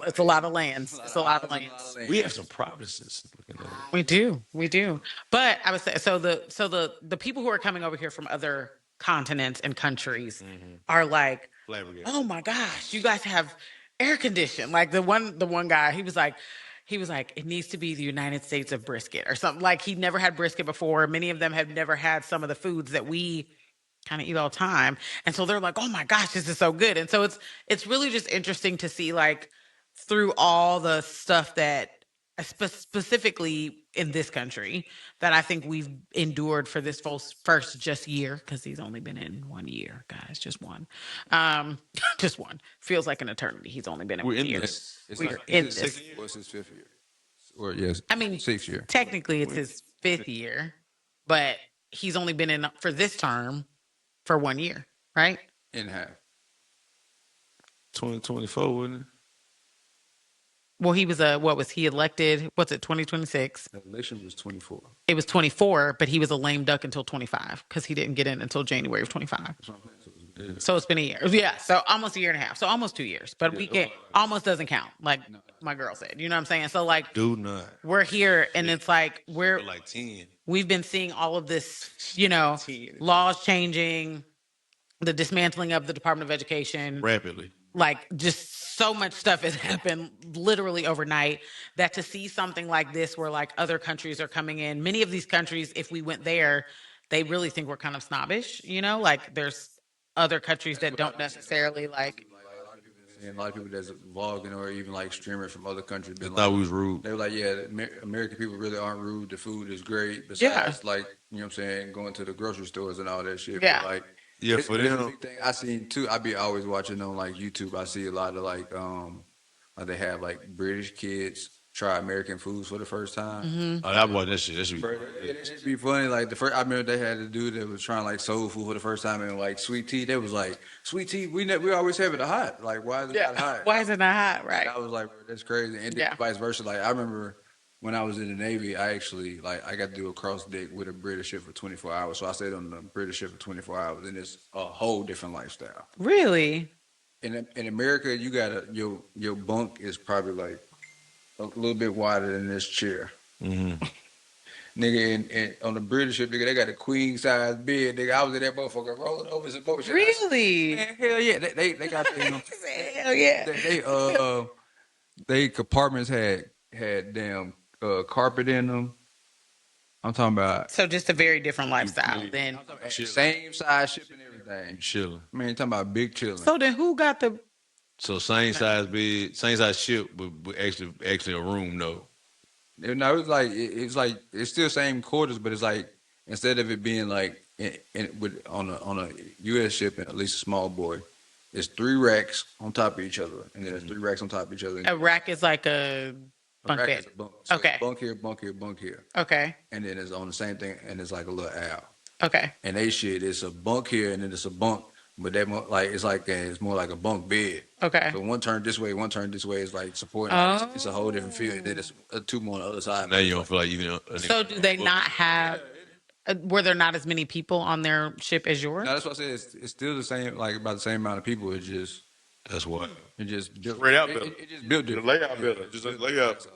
It's a lot of lands. It's a lot of lands. we have some provinces. Looking at it. We do. But I would say so the people who are coming over here from other continents and countries are like, Flabbergasted. oh my gosh, you guys have air condition. Like the one guy, he was like, it needs to be the United States of brisket or something. Like he'd never had brisket before. Many of them have never had some of the foods that we kind of eat all the time. And so they're like, oh my gosh, this is so good. And so it's really just interesting to see like through all the stuff that specifically in this country that I think we've endured for this first just year, because he's only been in 1 year, guys, just one. Just one. Feels like an eternity. He's only been in We're 1 in year. this. We're in this. What's his 5th year? Or yes, I mean, 6th year. technically it's his 5th year, but he's only been in for this term for 1 year, right? In half. 2024, wasn't it? Well, he was what was he elected? What's it, 2026? The election was 24. It was 24, but he was a lame duck until 25 because he didn't get in until January of 25. So it's been a year. Yeah, so almost a year and a half. So almost 2 years. But we can't, almost doesn't count, like my girl said. You know what I'm saying? So like Do not. we're here and it's like We're like 10. we've been seeing all of this, laws changing, the dismantling of the Department of Education, Rapidly. like just so much stuff has happened literally overnight, that to see something like this where like other countries are coming in, many of these countries, if we went there, they really think we're kind of snobbish, like there's other countries that don't necessarily like. And a lot of people that's vlogging or even like streamers from other countries They been thought like, we was rude. they were like, yeah, American people really aren't rude. The food is great. Besides, Yeah. like, you know what I'm saying, going to the grocery stores and all that shit. Yeah. But, like, Yeah, it's for a them. big thing I seen too. I be always watching on like YouTube. I see a lot of like they have like British kids try American foods for the first time. Oh, I watched that shit. That should be. It should be funny. Like I remember they had a dude that was trying like soul food for the first time, and like sweet tea. They was like, sweet tea. We always have it hot. Like, why is it not hot? Why is it not hot? Right. I was like, that's crazy. And then Yeah. vice versa. Like I remember when I was in the Navy, I actually I got to do a cross deck with a British ship for 24 hours. So I stayed on the British ship for 24 hours, and it's a whole different lifestyle. Really? In America, you got your bunk is probably like a little bit wider than this chair. Mm-hmm. Nigga, and on the British ship, nigga, they got a queen size bed. Nigga, I was in that motherfucker rolling over some bullshit. Really? Man, hell yeah, they got Hell yeah. they compartments had damn carpet in them. I'm talking about So just a very different lifestyle then. same size ship and everything. Chilling. Man, you talking about big chilling. So then who got the So same size bed, same size ship, but actually a room though. No, it's like it's still same quarters, but it's like instead of it being like on a U.S. ship, at least a small boy, it's 3 racks on top of each other, and then there's 3 racks on top of each other. a rack is like a bunk rack bed? is a bunk. So Okay. it's bunk here, bunk here, bunk here, Okay. and then it's on the same thing, and it's like a little aisle. Okay. And they shit, it's a bunk here, and then it's a bunk but that it's more like a bunk bed. Okay. So one turn this way, one turn this way is like supporting. Oh. It's a whole different feel. And then it's two more on the other side. Now you don't feel like you. So do they not have? Were there not as many people on their ship as yours? No, that's what I said. It's still the same, like about the same amount of people. That's what. It just built. Spread out better. It just built The it. layout better. Just the layout.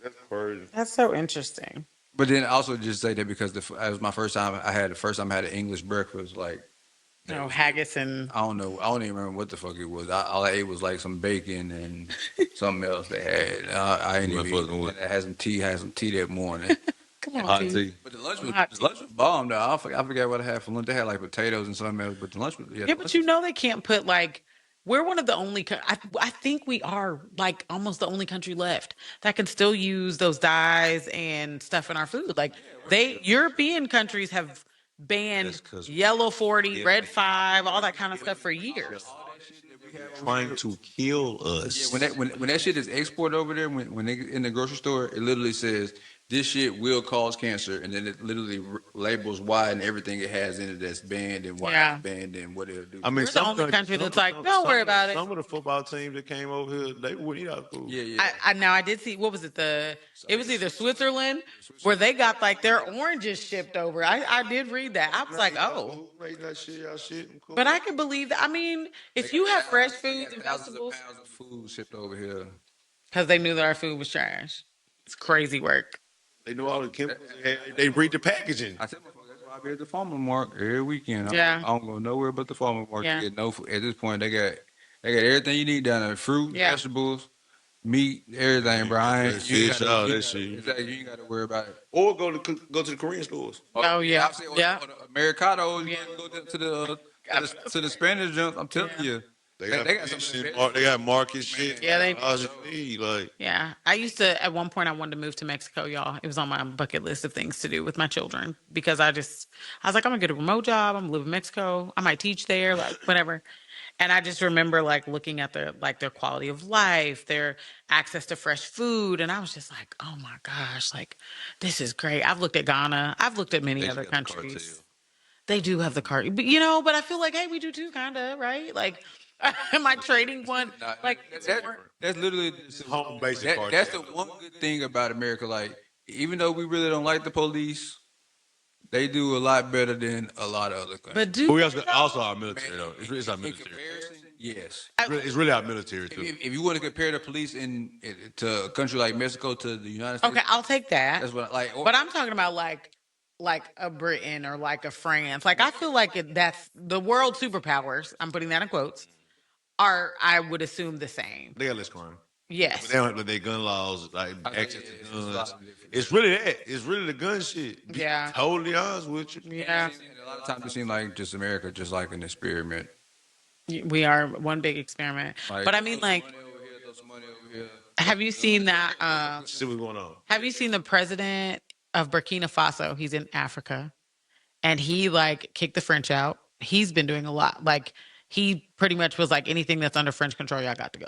That's crazy. That's so interesting. But then also just say that because it was my first time. I had an English breakfast. Like No haggis and I don't know. I don't even remember what the fuck it was. All I ate was like some bacon and something else they had. I ain't even eat. And I had some tea. That morning. come on, Hot T. tea. But the lunch was bomb though. I forgot what I had for lunch. They had like potatoes and something else. But the lunch was Yeah, but you know they can't put like. We're one of the only. I think we are like almost the only country left that can still use those dyes and stuff in our food. Like European countries have banned yellow 40, red 5, all that kind of stuff for years. Trying to kill us. Yeah, when that shit is exported over there, when they in the grocery store, it literally says this shit will cause cancer, and then it literally labels why and everything it has in it that's banned and why it's banned and what it'll do. I mean, We're the only country that's like, don't worry about it. Some of the football teams that came over here, they wouldn't eat our food. Yeah. I did see, what was it? It was either Switzerland where they got like their oranges shipped over. I did read that. I was like, oh. But I can believe that. I mean, if you have fresh foods and vegetables. Thousands of food shipped over here. Because they knew that our food was trash. It's crazy work. They know all the chemicals. They read the packaging. I tell my folks, that's why I be at the farmer market every weekend. Yeah. I don't go nowhere but the farmer market. Yeah. Get no food. At this point, they got everything you need down there: fruit, vegetables, meat, everything, bro. Fish, all that shit. Exactly, you ain't got to worry about it. Or go to the Korean stores. Oh, yeah. Or the Americano, you go to the Spanish junk. I'm telling you. They got some shit. They got market shit. Yeah, they all you need, like. Yeah. I used to, at one point, I wanted to move to Mexico, y'all. It was on my bucket list of things to do with my children because I was like, I'm going to get a remote job. I'm going to live in Mexico. I might teach there, like whatever. And I just remember like looking at their quality of life, their access to fresh food. And I was just like, oh my gosh, like this is great. I've looked at Ghana. I've looked at many other countries. They do have the cart, but but I feel like, hey, we do too, kind of, right? Like, am I trading one? Like, that's literally home basic. That's the one good thing about America. Like, even though we really don't like the police, they do a lot better than a lot of other countries. But we also our military though. It's our military. Yes, it's really our military too. If you want to compare the police to a country like Mexico to the United States, okay, I'll take that. That's what I like. But I'm talking about like a Britain or like a France. Like I feel like that's the world superpowers. I'm putting that in quotes. Are I would assume the same. They got less crime. Yes. But they don't have their gun laws, like access to guns. It's really that. It's really the gun shit. Yeah. Totally honest with you. Yeah. A lot of times it seems like just America, just like an experiment. We are one big experiment. But I mean, like, have you seen that? See what's going on. Have you seen the president of Burkina Faso? He's in Africa, and he like kicked the French out. He's been doing a lot. Like he pretty much was like, anything that's under French control, y'all got to go,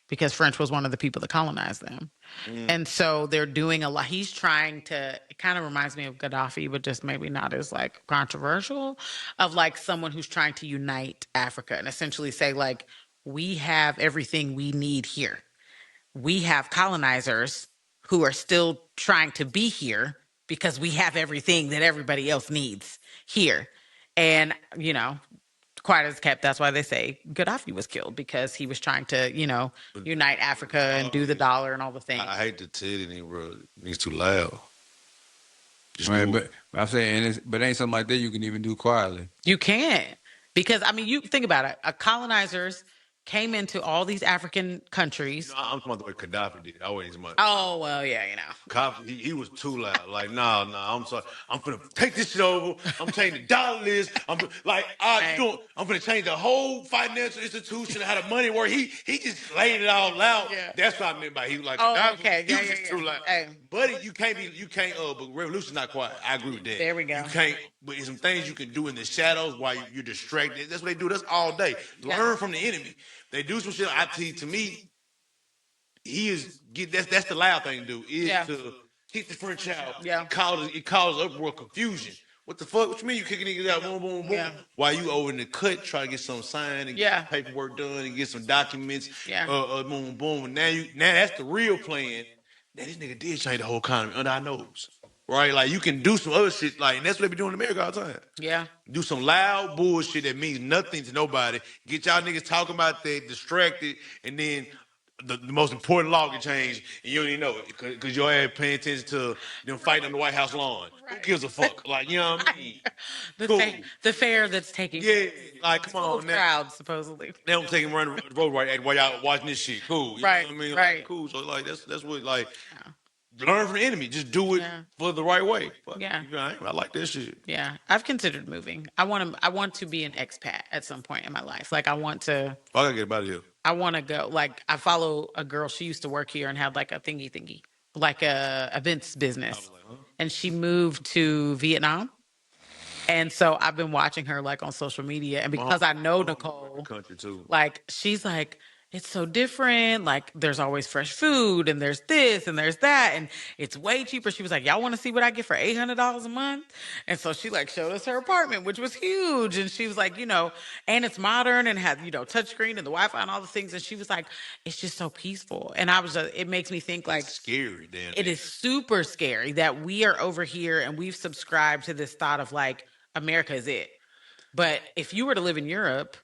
because French was one of the people that colonized them. And so they're doing a lot. He's trying to. It kind of reminds me of Gaddafi, but just maybe not as like controversial. Of like someone who's trying to unite Africa and essentially say like, we have everything we need here. We have colonizers who are still trying to be here because we have everything that everybody else needs here. And, quiet as kept, that's why they say Gaddafi was killed, because he was trying to, unite Africa and do the dollar and all the things. I hate to tell you, bro. It's too loud. Right, but I'm saying, but ain't something like that you can even do quietly. You can't. Because, I mean, you think about it. Colonizers came into all these African countries. I'm talking about the way Gaddafi did. I wasn't much. Oh, well, yeah, Gaddafi, he was too loud. Like, nah, I'm sorry. I'm finna take this shit over. I'm changing the dollar list. I'm finna change the whole financial institution, how the money work. He just laid it all out. Yeah. That's what I meant by he was like, oh, okay. He was just too loud. Hey. Buddy, but revolution's not quiet. I agree with that. There we go. You can't, but there's some things you can do in the shadows while you're distracted. That's what they do. That's all day. Learn from the enemy. They do some shit. To me, that's the loud thing to do, is to kick the French out. Yeah. It causes uproar, confusion. What the fuck? What you mean you kicking niggas out? Boom, boom, boom. Yeah. While you over in the cut trying to get some signed and get some paperwork done and get some documents. Yeah. Boom, boom. And now that's the real plan. Now this nigga did change the whole economy under our nose. Right? Like you can do some other shit, like, and that's what they be doing in America all the time. Yeah. Do some loud bullshit that means nothing to nobody. Get y'all niggas talking about that, distracted, and then the most important law can change, and you don't even know it because your ass paying attention to them fighting on the White House lawn. Who gives a fuck? Like, you know what I mean? The fair that's taking like, come on now. Crowd, supposedly. They don't take him around the road right while y'all watching this shit. Cool. You know what I mean? Like, cool. So, like, that's what, like, learn from the enemy. Just do it for the right way. Fuck, I like this shit. Yeah. I've considered moving. I want to be an expat at some point in my life. Like, I want to. I gotta get about here. I want to go. Like, I follow a girl. She used to work here and had like a thingy, like a events business. Like, huh? And she moved to Vietnam. And so I've been watching her like on social media. And because I know Nicole, country too. Like, she's like, it's so different. Like, there's always fresh food and there's this and there's that. And it's way cheaper. She was like, y'all want to see what I get for $800 a month? And so she like showed us her apartment, which was huge. And she was like, you know, and it's modern and had, you know, touchscreen and the Wi-Fi and all the things. And she was like, it's just so peaceful. And I was just, it makes me think like, it's scary, damn. It is super scary that we are over here and we've subscribed to this thought of like, America is it. But if you were to live in Europe,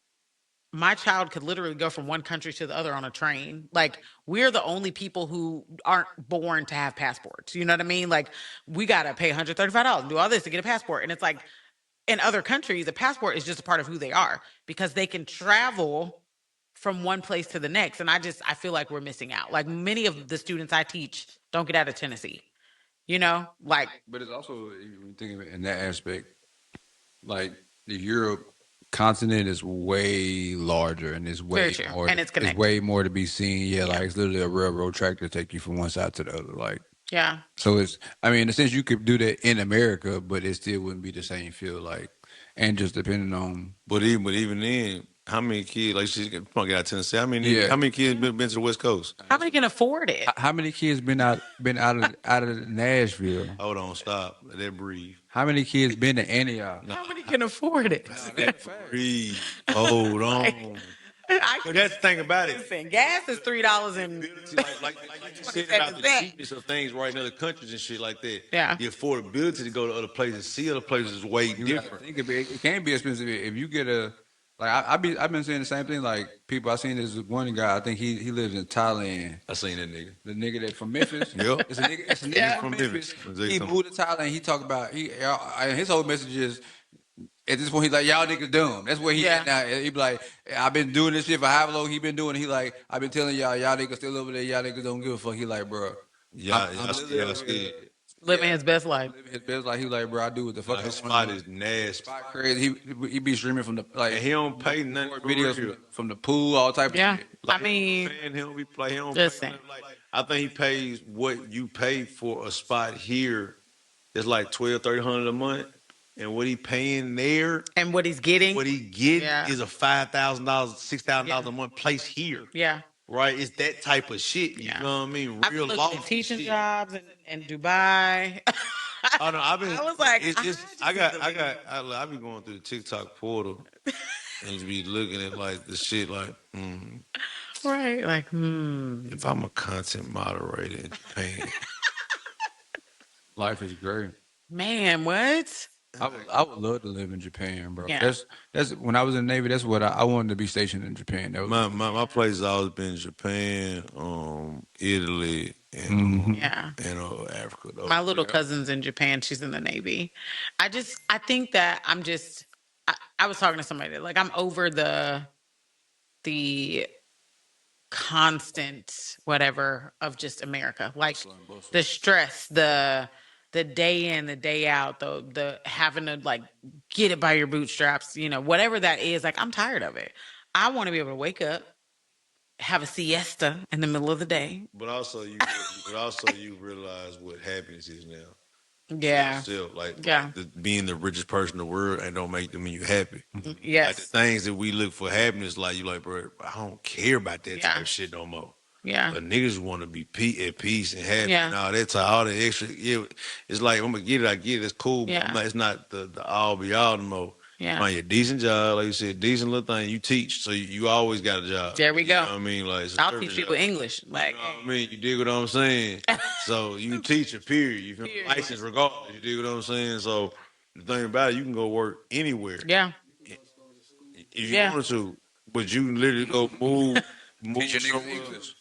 my child could literally go from one country to the other on a train. Like, we're the only people who aren't born to have passports. You know what I mean? Like, we got to pay $135 and do all this to get a passport. And it's like, in other countries, a passport is just a part of who they are because they can travel from one place to the next. And I feel like we're missing out. Like, many of the students I teach don't get out of Tennessee. You know? Like. But it's also, when you think of it in that aspect, like, the Europe continent is way larger and it's way more, and it's connected. It's way more to be seen. Yeah, like it's literally a railroad track to take you from one side to the other. Like, yeah. So it's, I mean, in a sense, you could do that in America, but it still wouldn't be the same feel. Like, and just depending on. But even then, how many kids? Like, she's probably got out of Tennessee. How many kids been to the West Coast? How many can afford it? How many kids been out of Nashville? Hold on, stop. Let that breathe. How many kids been to Antioch? How many can afford it? Breathe. Hold on. But that's the thing about it. Listen, gas is $3 and like you said about the cheapness of things right in other countries and shit like that. Yeah. The affordability to go to other places, see other places is way different. It can be expensive if you get a. Like I've been saying the same thing. Like people, I seen this one guy. I think he lives in Thailand. I seen that nigga. The nigga that from Memphis. Yep. It's a nigga from Memphis. He moved to Thailand. He talk about his whole message is at this point he's like, y'all niggas dumb. That's where he at now. He be like, I've been doing this shit for how long he been doing it. He like, I've been telling y'all niggas still over there. Y'all niggas don't give a fuck. He like, bro. I'm scared. Living his best life. His best life. He like, bro, I do what the fuck. His spot is nasty. Spot crazy. He be streaming from the like. And he don't pay nothing for videos from the pool, all type of shit. Like, I mean, he don't pay nothing. Like, I think he pays what you pay for a spot here. It's like $1,200-$1,300 a month, and what he paying there and what he's getting, is a $5,000, $6,000 a month place here. Yeah. Right, it's that type of shit. You know what I mean? Real law teaching jobs in Dubai. Oh no, I was like, I be going through the TikTok portal and be looking at like the shit like, right, like, if I'm a content moderator in Japan, life is great. Man, what? I would love to live in Japan, bro. Yeah. That's when I was in the Navy. That's what I wanted to be stationed in Japan. That was my place has always been Japan, Italy, and Africa. Though. My little cousin's in Japan. She's in the Navy. I think that I was talking to somebody like I'm over the constant whatever of just America, like the stress, the day in, the day out, the having to like get it by your bootstraps, you know, whatever that is. Like, I'm tired of it. I want to be able to wake up, have a siesta in the middle of the day. But also you realize what happiness is now. Yeah. Still, being the richest person in the world and don't make them mean you happy. Yes. Like the things that we look for happiness, like you like, bro, I don't care about that type of shit no more. Yeah. But niggas want to be at peace and happy. Yeah. Now that's all the extra. Yeah, it's like I'm gonna get it. I get it. It's cool. Yeah. But it's not the all be all no more. Yeah. Find your decent job, like you said, decent little thing. You teach, so you always got a job. There we go. You know what I mean, like it's a I'll service teach people job. English. Like, You know what I mean, you dig what I'm saying? So you teach a period. You feel Period. license regardless. You dig what I'm saying? So the thing about it, you can go work anywhere yeah. if you Yeah. wanted to, but you can literally go move Teach your niggas somewhere. English.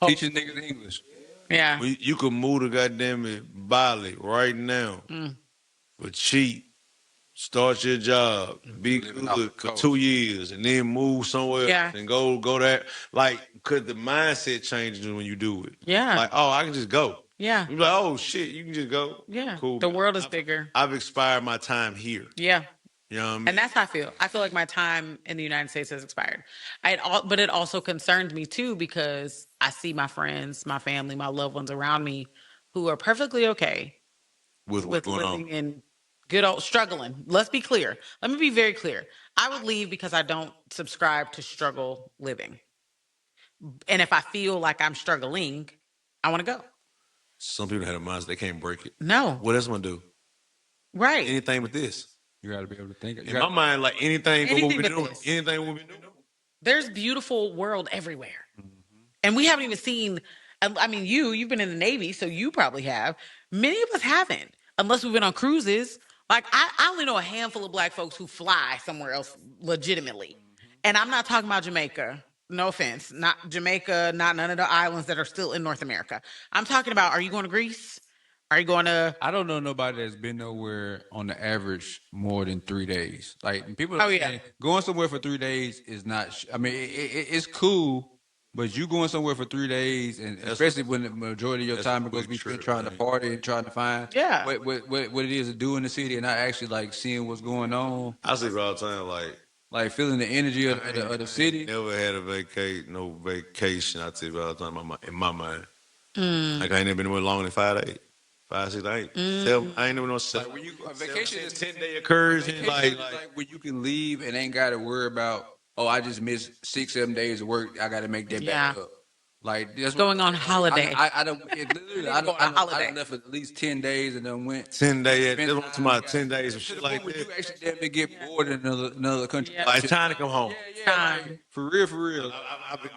Teaching niggas English. Yeah. Well, you could move to goddamn it Bali right now Mm. for cheap. Start your job, be Living off the good for coast. 2 years, and then move somewhere Yeah. and go there. Like, cause the mindset changes when you do it. Yeah. Like, oh, I can just go. Yeah. You're like, oh shit, you can just go. Yeah. Cool. The world is bigger. I've expired my time here. Yeah. You know what I mean? And that's how I feel. I feel like my time in the United States has expired. But it also concerns me too, because I see my friends, my family, my loved ones around me who are perfectly okay with what's with going living on. in good old struggling. Let's be clear. Let me be very clear. I would leave because I don't subscribe to struggle living. And if I feel like I'm struggling, I want to go. Some people have a mindset they can't break it. No. What else want to do? Right. Anything but this. You got to be able to think. In my mind, like anything but what Anything we but doing. this. Anything what we doing. There's beautiful world everywhere. And we haven't even seen, I mean, you've been in the Navy, so you probably have. Many of us haven't, unless we've been on cruises. Like, I only know a handful of Black folks who fly somewhere else legitimately. And I'm not talking about Jamaica. No offense. Not Jamaica, not none of the islands that are still in North America. I'm talking about, are you going to Greece? Are you going to... I don't know nobody that's been nowhere on the average more than 3 days. Like people, Oh, yeah. saying going somewhere for 3 days is not. I mean, it's cool, but you going somewhere for 3 days, and especially when the majority of your that's time a it goes to be big spent trip, trying to man. party and trying to find Yeah. what it is to do in the city, and not actually like seeing what's going on, I see it all the time, like feeling the energy of the city. never had no vacation. I tell you all the time in my mind. Mm. Like I ain't never been anywhere longer than 5 days. 5, 6, 8. 7. I ain't never been on 7. Like when you a vacation is 10-day excursion. Vacation is like when you can leave and ain't got to worry about, oh, I just missed 6, 7 days of work. I got to make that back Yeah. up. Like that's Going on holiday. I don't. It literally, I Going on holiday. done left at least 10 days and then went 10 days. spent That's what I'm talking about. 10 days of to shit the like point where that. you actually damn near get bored in another country. Yeah. Like it's time to come home. Time. For real.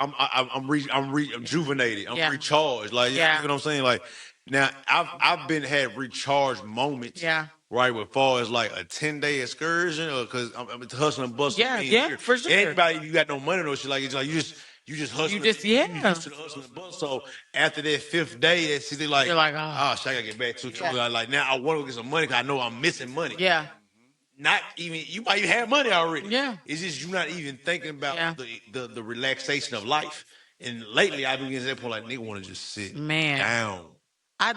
I'm rejuvenated. I'm Yeah. recharged. Like, Yeah. you know what I'm saying? Like, now I've had recharged moments. Yeah. Right, with far as like a 10-day excursion, or because I'm hustling and busting. Yeah, in yeah, here. for sure. Anybody, you got no money, no shit like it's like you just hustling. You just, yeah. You used to the hustling and bustle. So after that 5th day, that's they like, You're like, oh shit, I gotta get back to it. Yeah. Like now I want to get some money because I know I'm missing money. Yeah. Not even you might even have money already. Yeah. It's just you're not even thinking about Yeah. the relaxation of life. And lately I've been getting to that point like nigga want to just sit Man. down.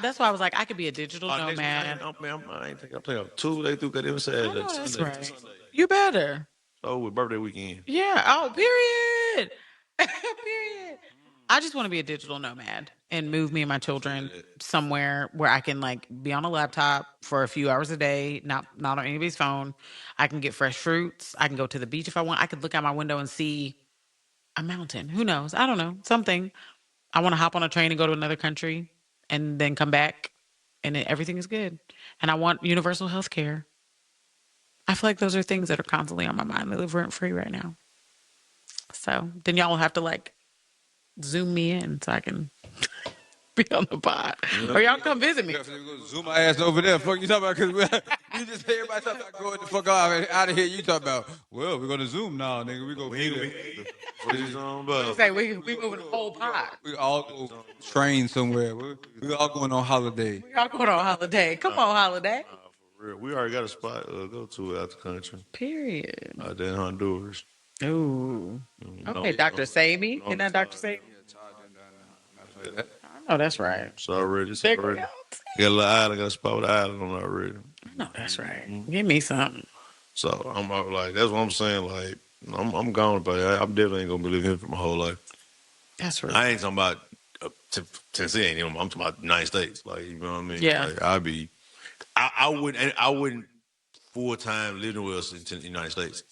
That's why I was like, I could be a digital Next week, nomad. I ain't think I'm playing 2 days through goddamn Saturday. I know that's Sunday, right. Sunday. You better. Oh, with birthday weekend. Yeah. Oh, period. Period. I just want to be a digital nomad and move me and my children somewhere where I can like be on a laptop for a few hours a day, not on anybody's phone. I can get fresh fruits. I can go to the beach if I want. I could look out my window and see a mountain. Who knows? I don't know. Something. I want to hop on a train and go to another country and then come back and everything is good. And I want universal health care. I feel like those are things that are constantly on my mind. They live rent free right now. So then y'all will have to like zoom me in so I can be on the pod. Or y'all come visit me. Zoom my ass over there. Fuck you talking about? Because you just hear everybody talking about going the fuck out of here. You talking about? Well, we're gonna Zoom now, nigga. We gonna be there. What you talking about? Say we moving the whole pod. We all go train somewhere. We all going on holiday. We all going on holiday. Come on, holiday. For real. We already got a spot to go to out the country. Period. Out there in Honduras. Ooh. No, Okay, Dr. Savy. Isn't that Dr. Savy? I know that's right. It's already. It's Check already. it out. Got a little island. Got a spot with an island on it already. I know that's right. Give me something. So I'm like, that's what I'm saying. Like, I'm gone, but I'm definitely ain't gonna be living here for my whole life. That's right. I ain't talking about Tennessee. Ain't even. I'm talking about the United States. Like, you know what I mean? Yeah. Like, I wouldn't full time live nowhere else in the United States.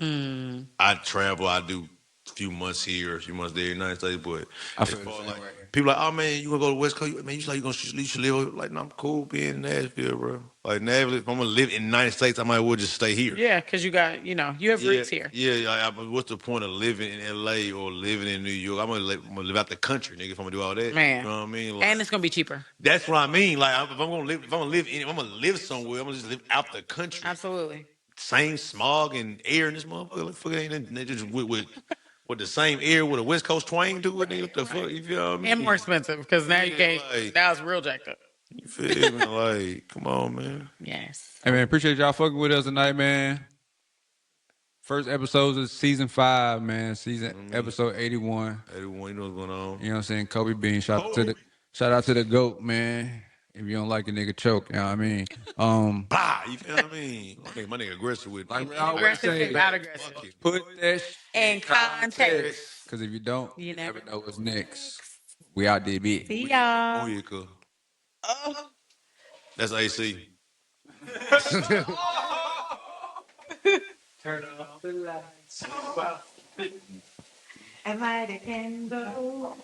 I travel. I do few months here, a few months there in the United States. But I as feel the far same like way. people like, oh man, you gonna go to West Coast? Man, you like you should live like, no, I'm cool being in Nashville, bro. Like Nashville, if I'm gonna live in the United States, I might as well just stay here. Yeah, because you got, you have roots here. But what's the point of living in LA or living in New York? I'm gonna live out the country, nigga. If I'm gonna do all that, Man. you know what I mean? Like, And it's gonna be cheaper. that's what I mean. Like, if I'm gonna live somewhere, I'm gonna just live out the country. Absolutely. Same smog and air in this motherfucker. Like, fuck, ain't they just with the same air with a West Coast twang to it, nigga? What the fuck? You feel what I mean? And more expensive because now you can't. Like, Now it's real jacked up. you feel me? Like, come on, man. Yes. Hey man, appreciate y'all fucking with us tonight, man. First episodes of season 5, man. Episode 81. Everyone, you know what's going on. You know what I'm saying? Kobe Bean. Shout out to the GOAT, man. If you don't like a nigga, choke. You know what I mean? Bah, you feel what I mean? My nigga aggressive with Like we it. always Aggressive say, and not aggressive. put that shit In context. because if you don't, You you never never know what's next. We out there, bitch. See y'all. Oh yeah, cool. That's AC. Turn off the lights. And light a candle.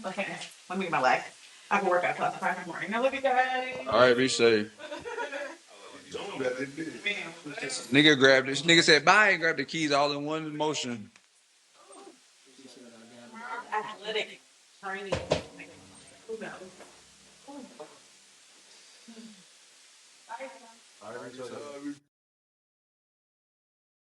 Okay, let me get my leg. I can work out till 5 in the morning. I love you guys. All right, be safe. Nigga grabbed this. Nigga said bye and grabbed the keys all in one motion. Athletic training. Who knows? All right,